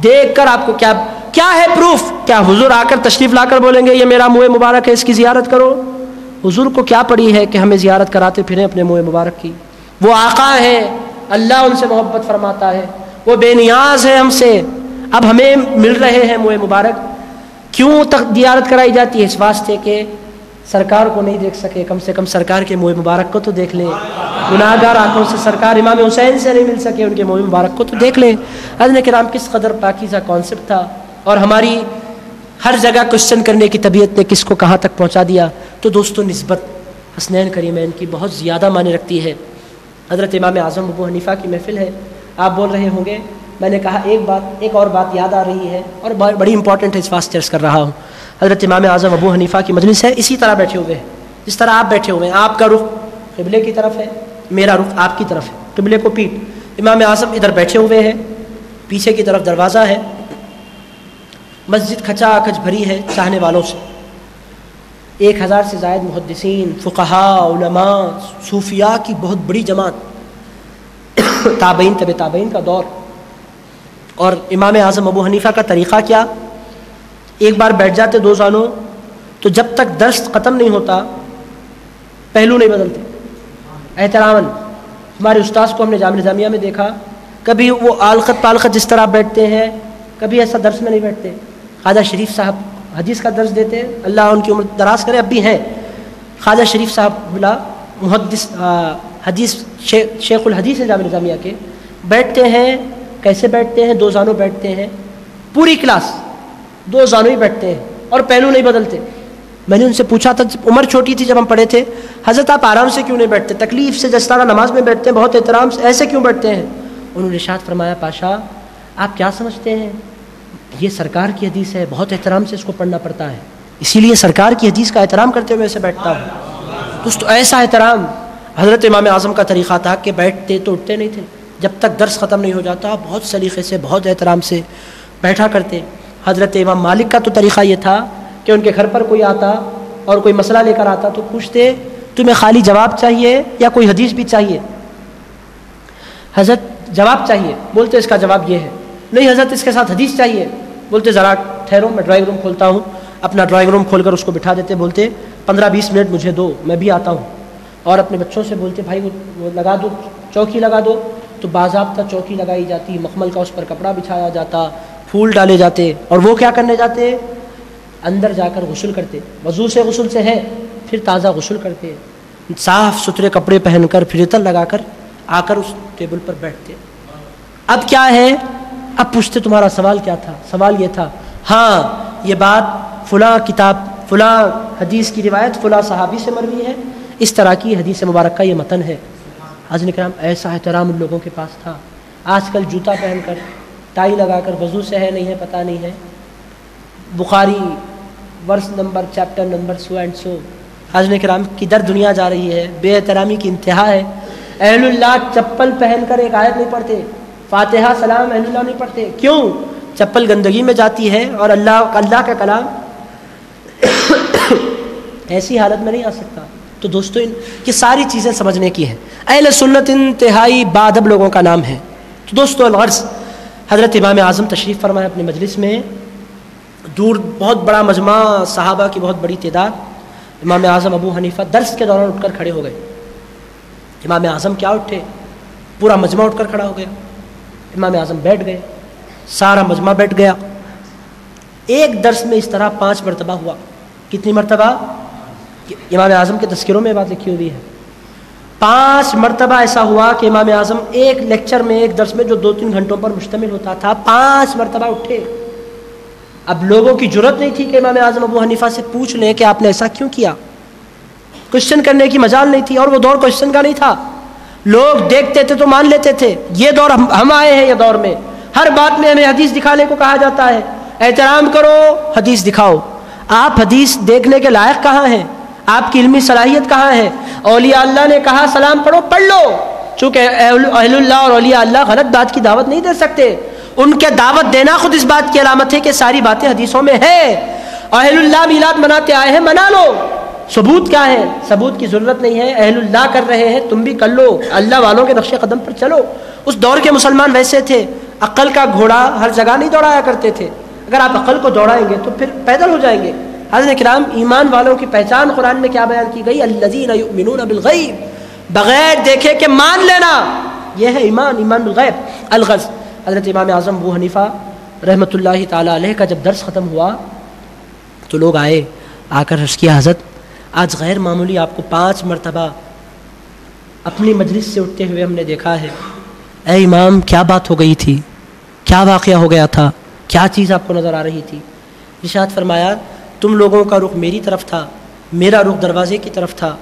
Speaker 1: دیکھ کر آپ کو کیا ہے پروف؟ کیا حضور آ کر تشریف لا کر بولیں گے یہ میرا منہ مبارک ہے، اس کی زیارت کرو؟ حضور کو کیا پڑی ہے کہ ہمیں زیارت کراتے پھریں اپنے منہ مبارک کی؟ وہ آقا ہیں، اللہ ان سے محبت فرماتا ہے، وہ بے نیاز ہے ہم سے. اب ہمیں مل رہے ہیں منہ مبارک. کیوں زیارت کرائی جاتی ہے؟ اس واسطے کہ سرکار کو نہیں دیکھ سکے، کم سے کم سرکار کے منہ مبارک کو تو دیکھ لیں. گناہگار آنکھوں سے سرکار امام حسین سے نہیں مل سکے، ان کے منہ مبارک کو تو دیکھ لیں. حضرت کرام، کس قدر پاکیزہ کانسیپٹ تھا، اور ہماری ہر جگہ کوشچن کرنے کی طبیعت نے کس کو کہاں تک پہنچا دیا. تو دوستو، نسبت حسنین کریمین کی بہت زیادہ معنی رکھتی ہے. حضرت امام اعظم ابو حنیفہ کی محفل ہے، آپ بول رہے ہوں گے، میں نے کہا ایک اور بات یاد آ رہی ہے اور بڑی امپورٹنٹ ہے، اس واسطے عرض کر رہا ہوں. حضرت امام اعظم ابو حنیفہ کی مجلس ہے، اسی طرح بیٹھے ہوئے ہیں جس طرح آپ بیٹھے ہوئے ہیں. آپ کا رخ قبلے کی طرف ہے، میرا رخ آپ کی طرف ہے، قبلے کو پیٹ. امام اعظم ادھر بیٹھے ہوئے ہیں، پیچھے کی طرف دروازہ ہے. مسجد کھچا کھچ بھری ہے چاہنے والوں سے. 1000 سے زائد محدثین، فقہاء، علماء، صوفیاء کی بہت بڑی جماعت، تابعین، طب تابعین کا دور. اور امام اعظم ابو حنیفہ کا طریقہ کیا؟ ایک بار بیٹھ جاتے دو زانوں، تو جب تک درس ختم نہیں ہوتا پہلو نہیں بدلتے. احتراماً، ہمارے استاذ کو ہم نے جامعہ نظامیہ میں دیکھا، کبھی وہ آلخت پالخت جس طرح بیٹھتے ہیں، کبھی ایسا درس میں نہیں بیٹھتے. خواجہ شریف صاحب حدیث کا درس دیتے ہیں، اللہ ان کی عمر دراز کرے، اب بھی ہیں، خواجہ شریف صاحب بلا محدث حدیث شیخ الحدیث ہے جامعہ نظامیہ کے، بیٹھتے ہیں، کیسے بیٹھتے ہیں؟ 2 زانوں بیٹھتے ہیں، پوری کلاس 2 زانوں ہی بیٹھتے ہیں اور پہلو نہیں بدلتے۔ میں نے ان سے پوچھا تھا، عمر چھوٹی تھی جب ہم پڑھے تھے، حضرت آپ آرام سے کیوں نہیں بیٹھتے؟ تکلیف سے جس طرح نماز میں بیٹھتے ہیں بہت احترام سے، ایسے کیوں بیٹھتے ہیں؟ انہوں نے ارشاد فرمایا، پاشا آپ کیا سمجھتے ہیں، یہ سرکار کی حدیث ہے، بہت احترام سے اس کو پڑھنا پڑتا ہے، اسی لیے سرکار کی حدیث کا احترام کرتے ہوئے ایسے بیٹھتا ہوں۔ دوستو ایسا احترام حضرت امام اعظم کا طریقہ تھا کہ بیٹھتے تو اٹھتے نہیں تھے، جب تک درس ختم نہیں ہو جاتا بہت سلیقے سے بہت احترام سے بیٹھا کرتے۔ حضرت امام مالک کا تو طریقہ یہ تھا کہ ان کے گھر پر کوئی آتا اور کوئی مسئلہ لے کر آتا تو پوچھتے تمہیں خالی جواب چاہیے یا کوئی حدیث بھی چاہیے؟ حضرت جواب چاہیے، بولتے اس کا جواب یہ ہے، نہیں حضرت اس کے ساتھ حدیث چاہیے، بولتے ذرا ٹھہرو میں ڈرائنگ روم کھولتا ہوں، اپنا ڈرائنگ روم کھول کر اس کو بٹھا دیتے، بولتے 15-20 منٹ مجھے دو میں بھی آتا ہوں، اور اپنے بچوں سے بولتے بھائی وہ لگا دو، چوکی لگا دو، تو باضابطہ چوکی لگائی جاتی، مخمل کا اس پر کپڑا بچھایا جاتا، پھول ڈالے جاتے، اور وہ کیا کرنے جاتے؟ اندر جا کر غسل کرتے، وضو سے غسل سے ہے، پھر تازہ غسل کرتے، صاف ستھرے کپڑے پہن کر پھر عطر لگا کر آ کر اس ٹیبل پر بیٹھتے۔ اب کیا ہے؟ اب پوچھتے تمہارا سوال کیا تھا؟ سوال یہ تھا، ہاں یہ بات فلاں کتاب فلاں حدیث کی روایت فلاں صحابی سے مروی ہے، اس طرح کی حدیث مبارک کا یہ متن ہے۔ حضرت کرام ایسا احترام ان لوگوں کے پاس تھا۔ آج کل جوتا پہن کر ٹائی لگا کر وضو سے ہے نہیں ہے پتہ نہیں ہے، Bukhari verse number chapter number so and so, حضرت کرام کدھر دنیا جا رہی ہے، بے احترامی کی انتہا ہے۔ اہل اللہ چپل پہن کر ایک آیت نہیں پڑھتے، فاتحہ سلام اہل اللہ نہیں پڑھتے، کیوں؟ چپل گندگی میں جاتی ہے اور اللہ کا کلام ایسی حالت میں نہیں آ سکتا۔ تو دوستو یہ ساری چیزیں سمجھنے کی ہیں۔ اہل سنت انتہائی بادب لوگوں کا نام ہے۔ تو دوستو الغرض حضرت امام اعظم تشریف فرمائے اپنے مجلس میں، دور بہت بڑا مجمع، صحابہ کی بہت بڑی تعداد۔ امام اعظم ابو حنیفہ درس کے دوران اٹھ کر کھڑے ہو گئے۔ امام اعظم کیا اٹھے، پورا مجمع اٹھ کر کھڑا ہو گیا۔ امام اعظم بیٹھ گئے، سارا مجمع بیٹھ گیا۔ ایک درس میں اس طرح 5 مرتبہ ہوا۔ کتنی مرتبہ؟ امام اعظم کے تذکروں میں بات لکھی ہوئی ہے، 5 مرتبہ ایسا ہوا کہ امام اعظم ایک لیکچر میں، ایک درس میں جو 2-3 گھنٹوں پر مشتمل ہوتا تھا، 5 مرتبہ اٹھے۔ اب لوگوں کی جرت نہیں تھی کہ امام اعظم ابو حنیفہ سے پوچھ لیں کہ آپ نے ایسا کیوں کیا، کوشچن کرنے کی مجال نہیں تھی، اور وہ دور کوشچن کا نہیں تھا، لوگ دیکھتے تھے تو مان لیتے تھے۔ یہ دور ہم آئے ہیں، یہ دور میں ہر بات میں ہمیں حدیث دکھانے کو کہا جاتا ہے، احترام کرو حدیث دکھاؤ۔ آپ حدیث دیکھنے کے لائق کہاں ہیں؟ آپ کی علمی صلاحیت کہاں ہے؟ اولیاء اللہ نے کہا سلام پڑھو، پڑھ لو، چونکہ اہل اللہ اور اولیاء اللہ غلط بات کی دعوت نہیں دے سکتے، ان کے دعوت دینا خود اس بات کی علامت ہے کہ ساری باتیں حدیثوں میں ہیں۔ اہل اللہ میلاد مناتے آئے ہیں، منا لو، ثبوت کیا ہے؟ ثبوت کی ضرورت نہیں ہے، اہل اللہ کر رہے ہیں تم بھی کر لو، اللہ والوں کے نقش قدم پر چلو۔ اس دور کے مسلمان ویسے تھے، عقل کا گھوڑا ہر جگہ نہیں دوڑایا کرتے تھے، اگر آپ عقل کو دوڑائیں گے تو پھر پیدل ہو جائیں گے۔ حضرت کرام ایمان والوں کی پہچان قرآن میں کیا بیان کی گئی؟ الذین یؤمنون بالغیب، بغیر دیکھے کہ مان لینا، یہ ہے ایمان، ایمان بالغیب۔ الغرض حضرت امام اعظم ابو حنیفہ رحمۃ اللہ تعالی علیہ کا جب درس ختم ہوا تو لوگ آئے، آ کر عرض کیا حضرت آج غیر معمولی آپ کو 5 مرتبہ اپنی مجلس سے اٹھتے ہوئے ہم نے دیکھا ہے، اے امام کیا بات ہو گئی تھی، کیا واقعہ ہو گیا تھا، کیا چیز آپ کو نظر آ رہی تھی؟ ارشاد فرمایا تم لوگوں کا رخ میری طرف تھا، میرا رخ دروازے کی طرف تھا۔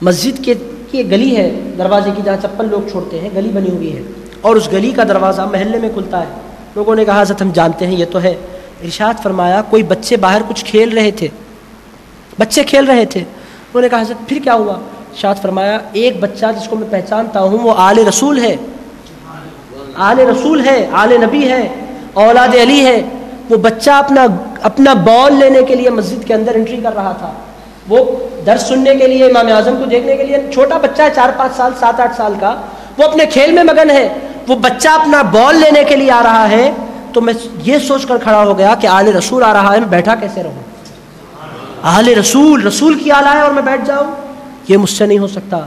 Speaker 1: مسجد کی ایک گلی ہے دروازے کی جہاں چپل لوگ چھوڑتے ہیں، گلی بنی ہوئی ہے، اور اس گلی کا دروازہ محلے میں کھلتا ہے۔ لوگوں نے کہا حضرت ہم جانتے ہیں یہ تو ہے۔ ارشاد فرمایا کوئی بچے باہر کچھ کھیل رہے تھے، بچے کھیل رہے تھے، انہوں نے کہا حضرت پھر کیا ہوا؟ ارشاد فرمایا ایک بچہ جس کو میں پہچانتا ہوں وہ آل رسول ہے، آل رسول ہے، آل نبی ہے، اولاد علی ہے۔ وہ بچہ اپنا بال لینے کے لیے مسجد کے اندر انٹری کر رہا تھا، وہ درس سننے کے لیے، امام اعظم کو دیکھنے کے لیے، چھوٹا بچہ ہے 4-5 سال 7-8 سال کا، وہ اپنے کھیل میں مگن ہے، وہ بچہ اپنا بال لینے کے لیے آ رہا ہے، تو میں یہ سوچ کر کھڑا ہو گیا کہ آل رسول آ رہا ہے، میں بیٹھا کیسے رہوں؟ آل رسول، رسول کی آلہ ہے اور میں بیٹھ جاؤں؟ یہ مجھ سے نہیں ہو سکتا،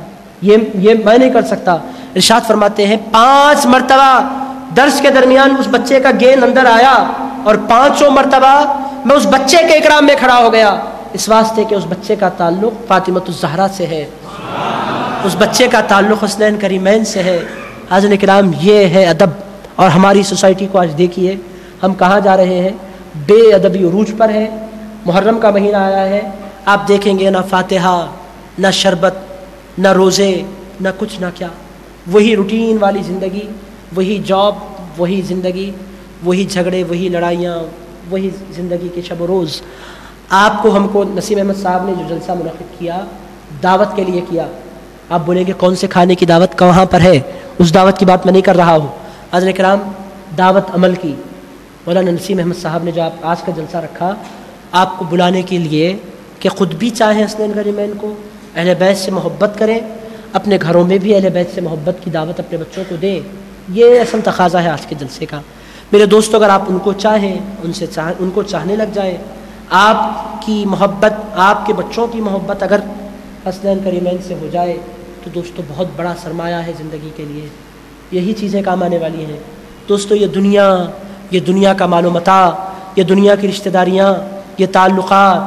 Speaker 1: یہ میں نہیں کر سکتا۔ ارشاد فرماتے ہیں 5 مرتبہ درس کے درمیان اس بچے کا گیند اندر آیا، اور 5 مرتبہ میں اس بچے کے اکرام میں کھڑا ہو گیا اس واسطے کہ اس بچے کا تعلق فاطمۃ الزہرا سے ہے، اس بچے کا تعلق حسنین کریمین سے ہے۔ حاضرین کرام، یہ ہے ادب۔ اور ہماری سوسائٹی کو آج دیکھیے ہم کہاں جا رہے ہیں، بے ادبی عروج پر ہے۔ محرم کا مہینہ آیا ہے، آپ دیکھیں گے نہ فاتحہ، نہ شربت، نہ روزے، نہ کچھ نہ کیا، وہی روٹین والی زندگی، وہی جاب، وہی زندگی، وہی جھگڑے، وہی لڑائیاں، وہی زندگی کے شب و روز۔ آپ کو ہم کو نسیم احمد صاحب نے جو جلسہ منعقد کیا دعوت کے لیے کیا، آپ بولیں گے کون سے کھانے کی دعوت، کہاں پر ہے، اس دعوت کی بات میں نہیں کر رہا ہوں۔ حضرت کرام، دعوت عمل کی مولانا نسیم احمد صاحب نے جو آپ آج کا جلسہ رکھا آپ کو بلانے کے لیے کہ خود بھی چاہیں حسنین کریمین کو، اہل بیت سے محبت کریں، اپنے گھروں میں بھی اہل بیت سے محبت کی دعوت اپنے بچوں کو دیں۔ یہ اصل تقاضا ہے آج کے جلسے کا۔ میرے دوستو، اگر آپ ان کو چاہیں، ان کو چاہنے لگ جائیں، آپ کی محبت، آپ کے بچوں کی محبت اگر حسنین کریمین سے ہو جائے تو دوستو بہت بڑا سرمایہ ہے زندگی کے لیے، یہی چیزیں کام آنے والی ہیں۔ دوستو، یہ دنیا کا مال و متاع، یہ دنیا کی رشتہ داریاں، یہ تعلقات،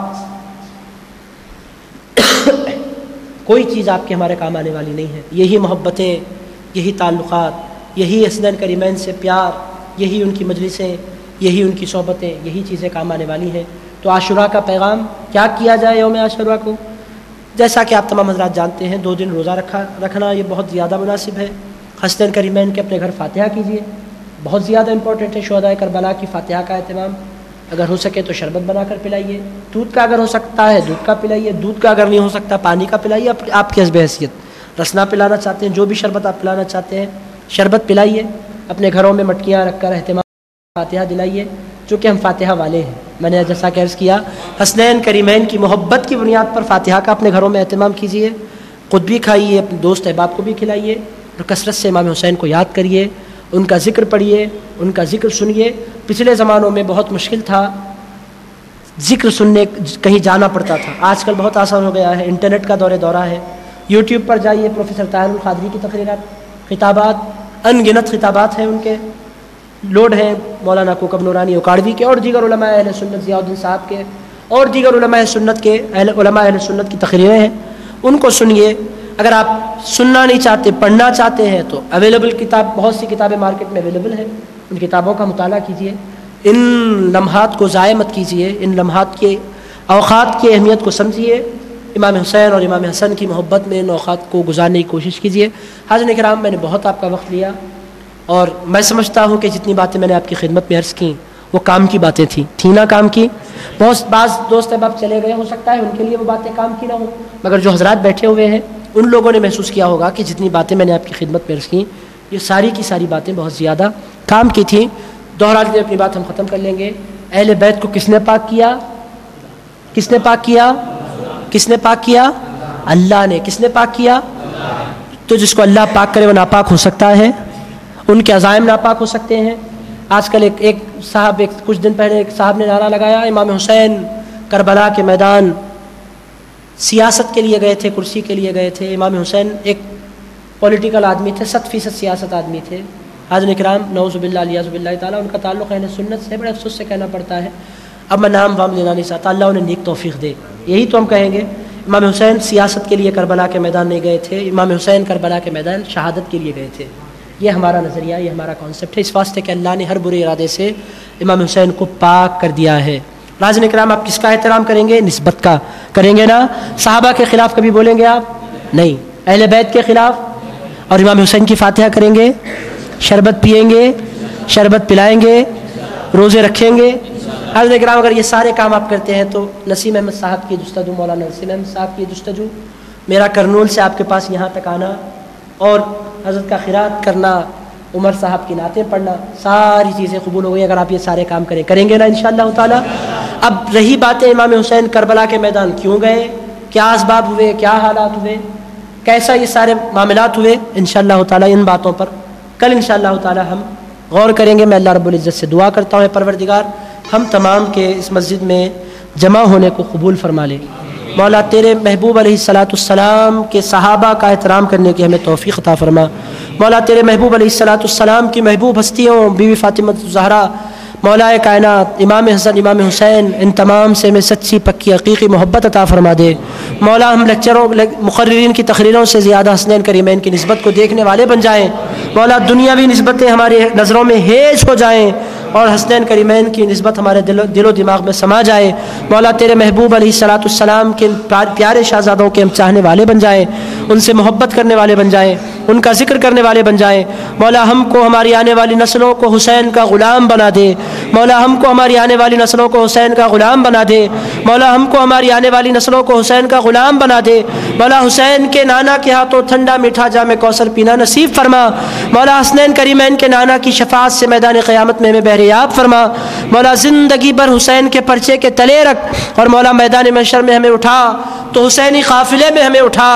Speaker 1: کوئی چیز آپ کے ہمارے کام آنے والی نہیں ہے۔ یہی محبتیں، یہی تعلقات، یہی حسنین کریمین سے پیار، یہی ان کی مجلسیں، یہی ان کی صحبتیں، یہی چیزیں کام آنے والی ہیں۔ تو عاشوراء کا پیغام کیا کیا جائے یوم عاشوراء کو؟ جیسا کہ آپ تمام حضرات جانتے ہیں 2 دن روزہ رکھنا یہ بہت زیادہ مناسب ہے۔ حسنین کریمین کے اپنے گھر فاتحہ کیجیے، بہت زیادہ امپورٹنٹ ہے۔ شہداء کربلا کی فاتحہ کا اہتمام، اگر ہو سکے تو شربت بنا کر پلائیے، دودھ کا اگر ہو سکتا ہے دودھ کا پلائیے، دودھ کا اگر نہیں ہو سکتا پانی کا پلائیے، آپ کی حسب حیثیت۔ رسنا پلانا چاہتے ہیں، جو بھی شربت آپ پلانا چاہتے ہیں شربت پلائیے، اپنے گھروں میں مٹکیاں رکھ کر اہتمام فاتحہ دلائیے، چونکہ ہم فاتحہ والے ہیں۔ میں نے جیسا کہ عرض کیا، حسنین کریمین کی محبت کی بنیاد پر فاتحہ کا اپنے گھروں میں اہتمام کیجیے، خود بھی کھائیے، اپنے دوست احباب کو بھی کھلائیے، اور کثرت سے امام حسین کو یاد کریے، ان کا ذکر پڑھیے، ان کا ذکر سنیے۔ پچھلے زمانوں میں بہت مشکل تھا ذکر سننے، کہیں جانا پڑتا تھا، آج کل بہت آسان ہو گیا ہے، انٹرنیٹ کا دورہ ہے۔ یوٹیوب پر جائیے، پروفیسر طاہر القادری کی تقریرات، خطابات، ان گنت خطابات ہیں ان کے، لوڈ ہیں مولانا کوکب نورانی اکاڑوی کے اور دیگر علماء اہل سنت، ضیاء الدین صاحب کے اور دیگر علماء سنت کے، علماء اہل سنت کی تقریریں ہیں، ان کو سنیے۔ اگر آپ سننا نہیں چاہتے، پڑھنا چاہتے ہیں تو اویلیبل کتاب، بہت سی کتابیں مارکیٹ میں اویلیبل ہیں، ان کتابوں کا مطالعہ کیجیے۔ ان لمحات کو ضائع مت کیجیے، ان لمحات کے اوقات کی اہمیت کو سمجھیے، امام حسین اور امام حسن کی محبت میں ان اوقات کو گزارنے کی کوشش کیجیے۔ حاضرین کرام، میں نے بہت آپ کا وقت لیا، اور میں سمجھتا ہوں کہ جتنی باتیں میں نے آپ کی خدمت میں عرض کی وہ کام کی باتیں تھیں نا کام کی۔ بعض دوست احباب چلے گئے، ہو سکتا ہے ان کے لیے وہ باتیں کام کی نہ ہوں، مگر جو حضرات بیٹھے ہوئے ہیں ان لوگوں نے محسوس کیا ہوگا کہ جتنی باتیں میں نے آپ کی خدمت میں عرض کی یہ ساری کی ساری باتیں بہت زیادہ کام کی تھیں۔ دوہرا کے اپنی بات ہم ختم کر لیں گے۔ اہل بیت کو کس نے پاک کیا؟ کس نے پاک کیا؟ کس نے پاک کیا؟ اللہ نے۔ کس نے پاک کیا؟ تو جس کو اللہ پاک کرے وہ ناپاک ہو سکتا ہے، ان کے عزائم ناپاک ہو سکتے ہیں۔ آج کل ایک صاحب، کچھ دن پہلے ایک صاحب نے نعرہ لگایا، امام حسین کربلا کے میدان سیاست کے لیے گئے تھے، کرسی کے لیے گئے تھے۔ امام حسین ایک پولیٹیکل آدمی تھے، 100% سیاست آدمی تھے۔ حاضرین کرام، نعوذ باللہ الیاذ باللہ تعالیٰ، ان کا تعلق اہل سنت سے بڑے افسوس سے کہنا پڑتا ہے۔ اب میں نام وام لینا نہیں چاہتا، اللہ انہیں نیک توفیق دے، یہی تو ہم کہیں گے۔ امام حسین سیاست کے لیے کربلا کے میدان نہیں گئے تھے، امام حسین کربلا کے میدان شہادت کے لیے گئے تھے۔ یہ ہمارا نظریہ، یہ ہمارا کانسیپٹ ہے، اس واسطے کہ اللہ نے ہر برے ارادے سے امام حسین کو پاک کر دیا ہے۔ حاضرین کرام، آپ کس کا احترام کریں گے؟ نسبت کا کریں گے نا؟ صحابہ کے خلاف کبھی بولیں گے آپ؟ نہیں۔ اہل بیت کے خلاف؟ اور امام حسین کی فاتحہ کریں گے، شربت پئیں گے، شربت پلائیں گے، روزے رکھیں گے۔ حاضرین کرام، اگر یہ سارے کام آپ کرتے ہیں تو نسیم احمد صاحب کی جستجو، مولانا نسیم احمد صاحب کی جستجو، میرا کرنول سے آپ کے پاس یہاں تک آنا اور حضرت کا خیرات کرنا، عمر صاحب کی نعتیں پڑھنا، ساری چیزیں قبول ہو گئی اگر آپ یہ سارے کام کریں گے نا انشاءاللہ تعالی۔ اب رہی باتیں امام حسین کربلا کے میدان کیوں گئے، کیا اسباب ہوئے، کیا حالات ہوئے، کیسا یہ سارے معاملات ہوئے، انشاءاللہ تعالی ان باتوں پر کل انشاءاللہ تعالی ہم غور کریں گے۔ میں اللہ رب العزت سے دعا کرتا ہوں، پروردگار ہم تمام کے اس مسجد میں جمع ہونے کو قبول فرما لے۔ مولا تیرے محبوب علیہ الصلاۃ والسلام کے صحابہ کا احترام کرنے کی ہمیں توفیق عطا فرما۔ مولا تیرے محبوب علیہ الصلاۃ والسلام کی محبوب ہستیوں بیوی فاطمہ الزہرا، مولا کائنات امام حسن امام حسین ان تمام سے میں سچی پکی حقیقی محبت عطا فرما دے۔ مولا ہم لیکچروں مقررین کی تقریروں سے زیادہ حسنین کریمین کی نسبت کو دیکھنے والے بن جائیں۔ مولا دنیاوی نسبتیں ہماری نظروں میں ہیج ہو جائیں اور حسنین کریمین کی نسبت ہمارے دل و دماغ میں سما جائے۔ مولا تیرے محبوب علیہ الصلوۃ والسلام کے پیارے شہزادوں کے ہم چاہنے والے بن جائیں، ان سے محبت کرنے والے بن جائیں، ان کا ذکر کرنے والے بن جائیں۔ مولا ہم کو ہماری آنے والی نسلوں کو حسین کا غلام بنا دے۔ مولا ہم کو ہماری آنے والی نسلوں کو حسین کا غلام بنا دے۔ مولا ہم کو ہماری آنے والی نسلوں کو حسین کا غلام بنا دے۔ مولا حسین کے نانا کے ہاتھوں ٹھنڈا میٹھا جام کوثر پینا نصیب فرما۔ مولا حسنین کریمین کے نانا کی شفاعت سے میدان قیامت میں ہمیں بہریاب فرما۔ مولا زندگی بھر حسین کے پرچے کے تلے رکھ اور مولا میدان محشر میں ہمیں اٹھا تو حسینی قافلے میں ہمیں اٹھا،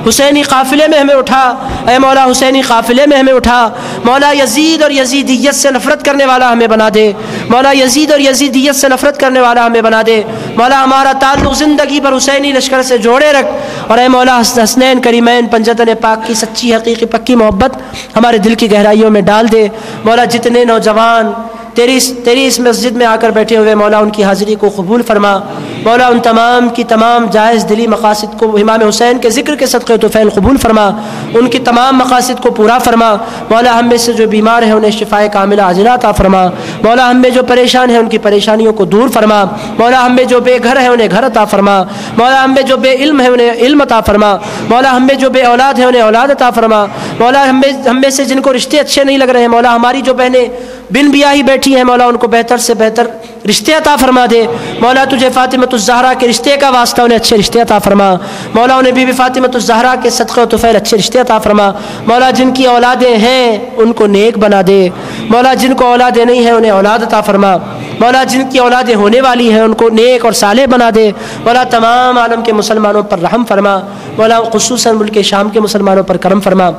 Speaker 1: حسینی قافلے میں ہمیں اٹھا، اے مولا حسینی قافلے میں ہمیں اٹھا۔ مولا یزید اور یزیدیت سے نفرت کرنے والا ہمیں بنا دے۔ مولا یزید اور یزیدیت سے نفرت کرنے والا ہمیں بنا دے۔ مولا ہمارا تعلق زندگی بھر حسینی لشکر سے جوڑے رکھ اور اے مولا حسنین کریمین پنجتن پاک کی سچی حقیقی پکی محبت ہمارے دل کی گہرائیوں میں ڈال دے۔ مولا جتنے نوجوان تیری اس مسجد میں آ کر بیٹھے ہوئے مولا ان کی حاضری کو قبول فرما۔ مولا ان تمام کی تمام جائز دلی مقاصد کو امام حسین کے ذکر کے صدقے طفیل قبول فرما، ان کی تمام مقاصد کو پورا فرما۔ مولا ہم میں سے جو بیمار ہیں انہیں شفائے کاملہ عاجلہ عطا فرما۔ مولا ہم میں جو پریشان ہیں ان کی پریشانیوں کو دور فرما۔ مولا ہم میں جو بے گھر ہیں انہیں گھر عطا فرما۔ مولا ہم میں جو بے علم ہیں انہیں علم عطا فرما۔ مولا ہم میں جو بے اولاد ہیں انہیں اولاد عطا فرما۔ مولا ہم میں سے جن کو رشتے اچھے نہیں لگ رہے ہیں مولا ہماری جو بہنیں بن بیاہی بیٹھی ہیں مولا ان کو بہتر سے بہتر رشتے عطا فرما دے۔ مولا تجھے فاطمۃ الزہرا کے رشتے کا واسطہ انہیں اچھے رشتے عطا فرما۔ مولا انہیں بی بی فاطمۃ الزہرا کے صدقے و طفیل اچھے رشتے عطا فرما۔ مولا جن کی اولادیں ہیں ان کو نیک بنا دے۔ مولا جن کو اولادیں نہیں ہیں انہیں اولاد عطا فرما۔ مولا جن کی اولادیں ہونے والی ہیں ان کو نیک اور صالح بنا دے۔ مولا تمام عالم کے مسلمانوں پر رحم فرما۔ مولا خصوصاً ملک شام کے مسلمانوں پر کرم فرما،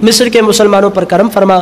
Speaker 1: مصر کے مسلمانوں پر کرم فرما۔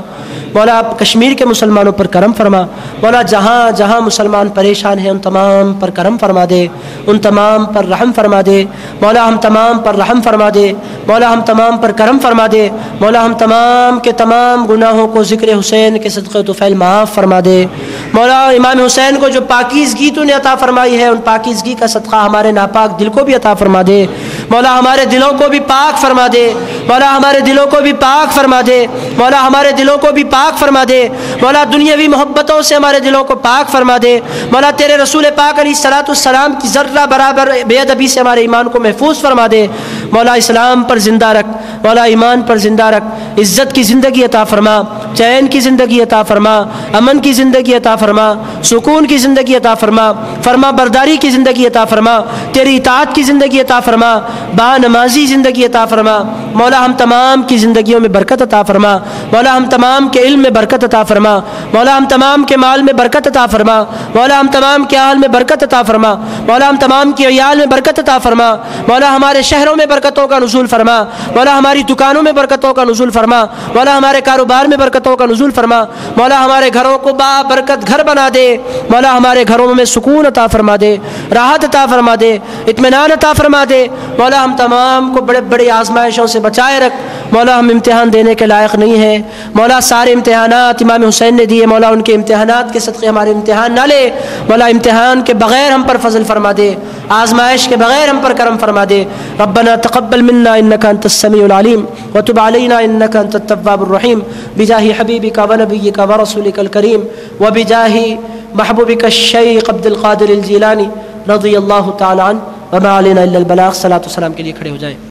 Speaker 1: مولا کشمیر کے مسلمانوں پر کرم فرما۔ مولا جہاں جہاں مسلمان پریشان ہیں ان تمام پر کرم فرما دے، ان تمام پر رحم فرما دے۔ مولا ہم تمام پر رحم فرما دے۔ مولا ہم تمام پر کرم فرما دے۔ مولا ہم تمام کے تمام گناہوں کو ذکر حسین کے صدقے طفیل معاف فرما دے۔ مولا امام حسین کو جو پاکیزگی تو نے عطا فرمائی ہے ان پاکیزگی کا صدقہ ہمارے ناپاک دل کو بھی عطا فرما دے۔ مولا ہمارے دلوں کو بھی پاک فرما دے۔ مولا ہمارے دلوں کو بھی پاک فرما دے۔ مولا ہمارے دلوں کو بھی پاک فرما دے۔ مولا دنیاوی محبتوں سے ہمارے دلوں کو پاک فرما دے۔ مولا تیرے رسول پاک علیہ الصلوۃ والسلام کی ذرہ برابر بے ادبی سے ہمارے ایمان کو محفوظ فرما دے۔ مولا اسلام پر زندہ رکھ، مولا ایمان پر زندہ رکھ، عزت کی زندگی عطا فرما، چین کی زندگی عطا فرما، امن کی زندگی عطا فرما، سکون کی زندگی عطا فرما، فرما برداری کی زندگی عطا فرما، تیری اطاعت کی زندگی عطا فرما، با نمازی زندگی عطا فرما۔ مولا ہم تمام کی زندگیوں میں برکت عطا فرما۔ مولا ہم تمام کے علم میں برکت عطا فرما۔ مولا ہم تمام کے مال میں برکت عطا فرما۔ مولا ہم تمام کے اہل میں برکت عطا فرما۔ مولا ہم تمام کے عیال میں برکت عطا فرما۔ مولا ہمارے شہروں میں برکتوں کا نزول فرما۔ مولا ہماری دکانوں میں برکتوں کا نزول فرما۔ مولا ہمارے کاروبار میں برکتوں کا نزول فرما۔ مولا ہمارے گھروں کو با برکت گھر بنا دے۔ مولا ہمارے گھروں میں سکون عطا فرما دے، راحت عطا فرما دے، اطمینان عطا فرما دے۔ مولا ہم تمام کو بڑے بڑے آزمائشوں سے بچائے رکھ۔ مولا ہم امتحان دینے کے لائق نہیں ہیں۔ مولا سارے امتحانات امام حسین نے دیے، مولا ان کے امتحانات کے صدقے ہمارے امتحان نہ لے۔ مولا امتحان کے بغیر ہم پر فضل فرما دے، آزمائش کے بغیر ہم پر کرم فرما دے۔ ربنا تقبل منا انك انت السميع العليم وتب علينا انك انت التواب الرحيم بجاه حبيبك ونبيك ورسولك الكريم وبجاه محبوبك الشيخ عبد القادر الجيلاني رضي الله تعالى عنه وما علينا الا البلاغ۔ صلاۃ والسلام کے لیے کھڑے ہو جائیں۔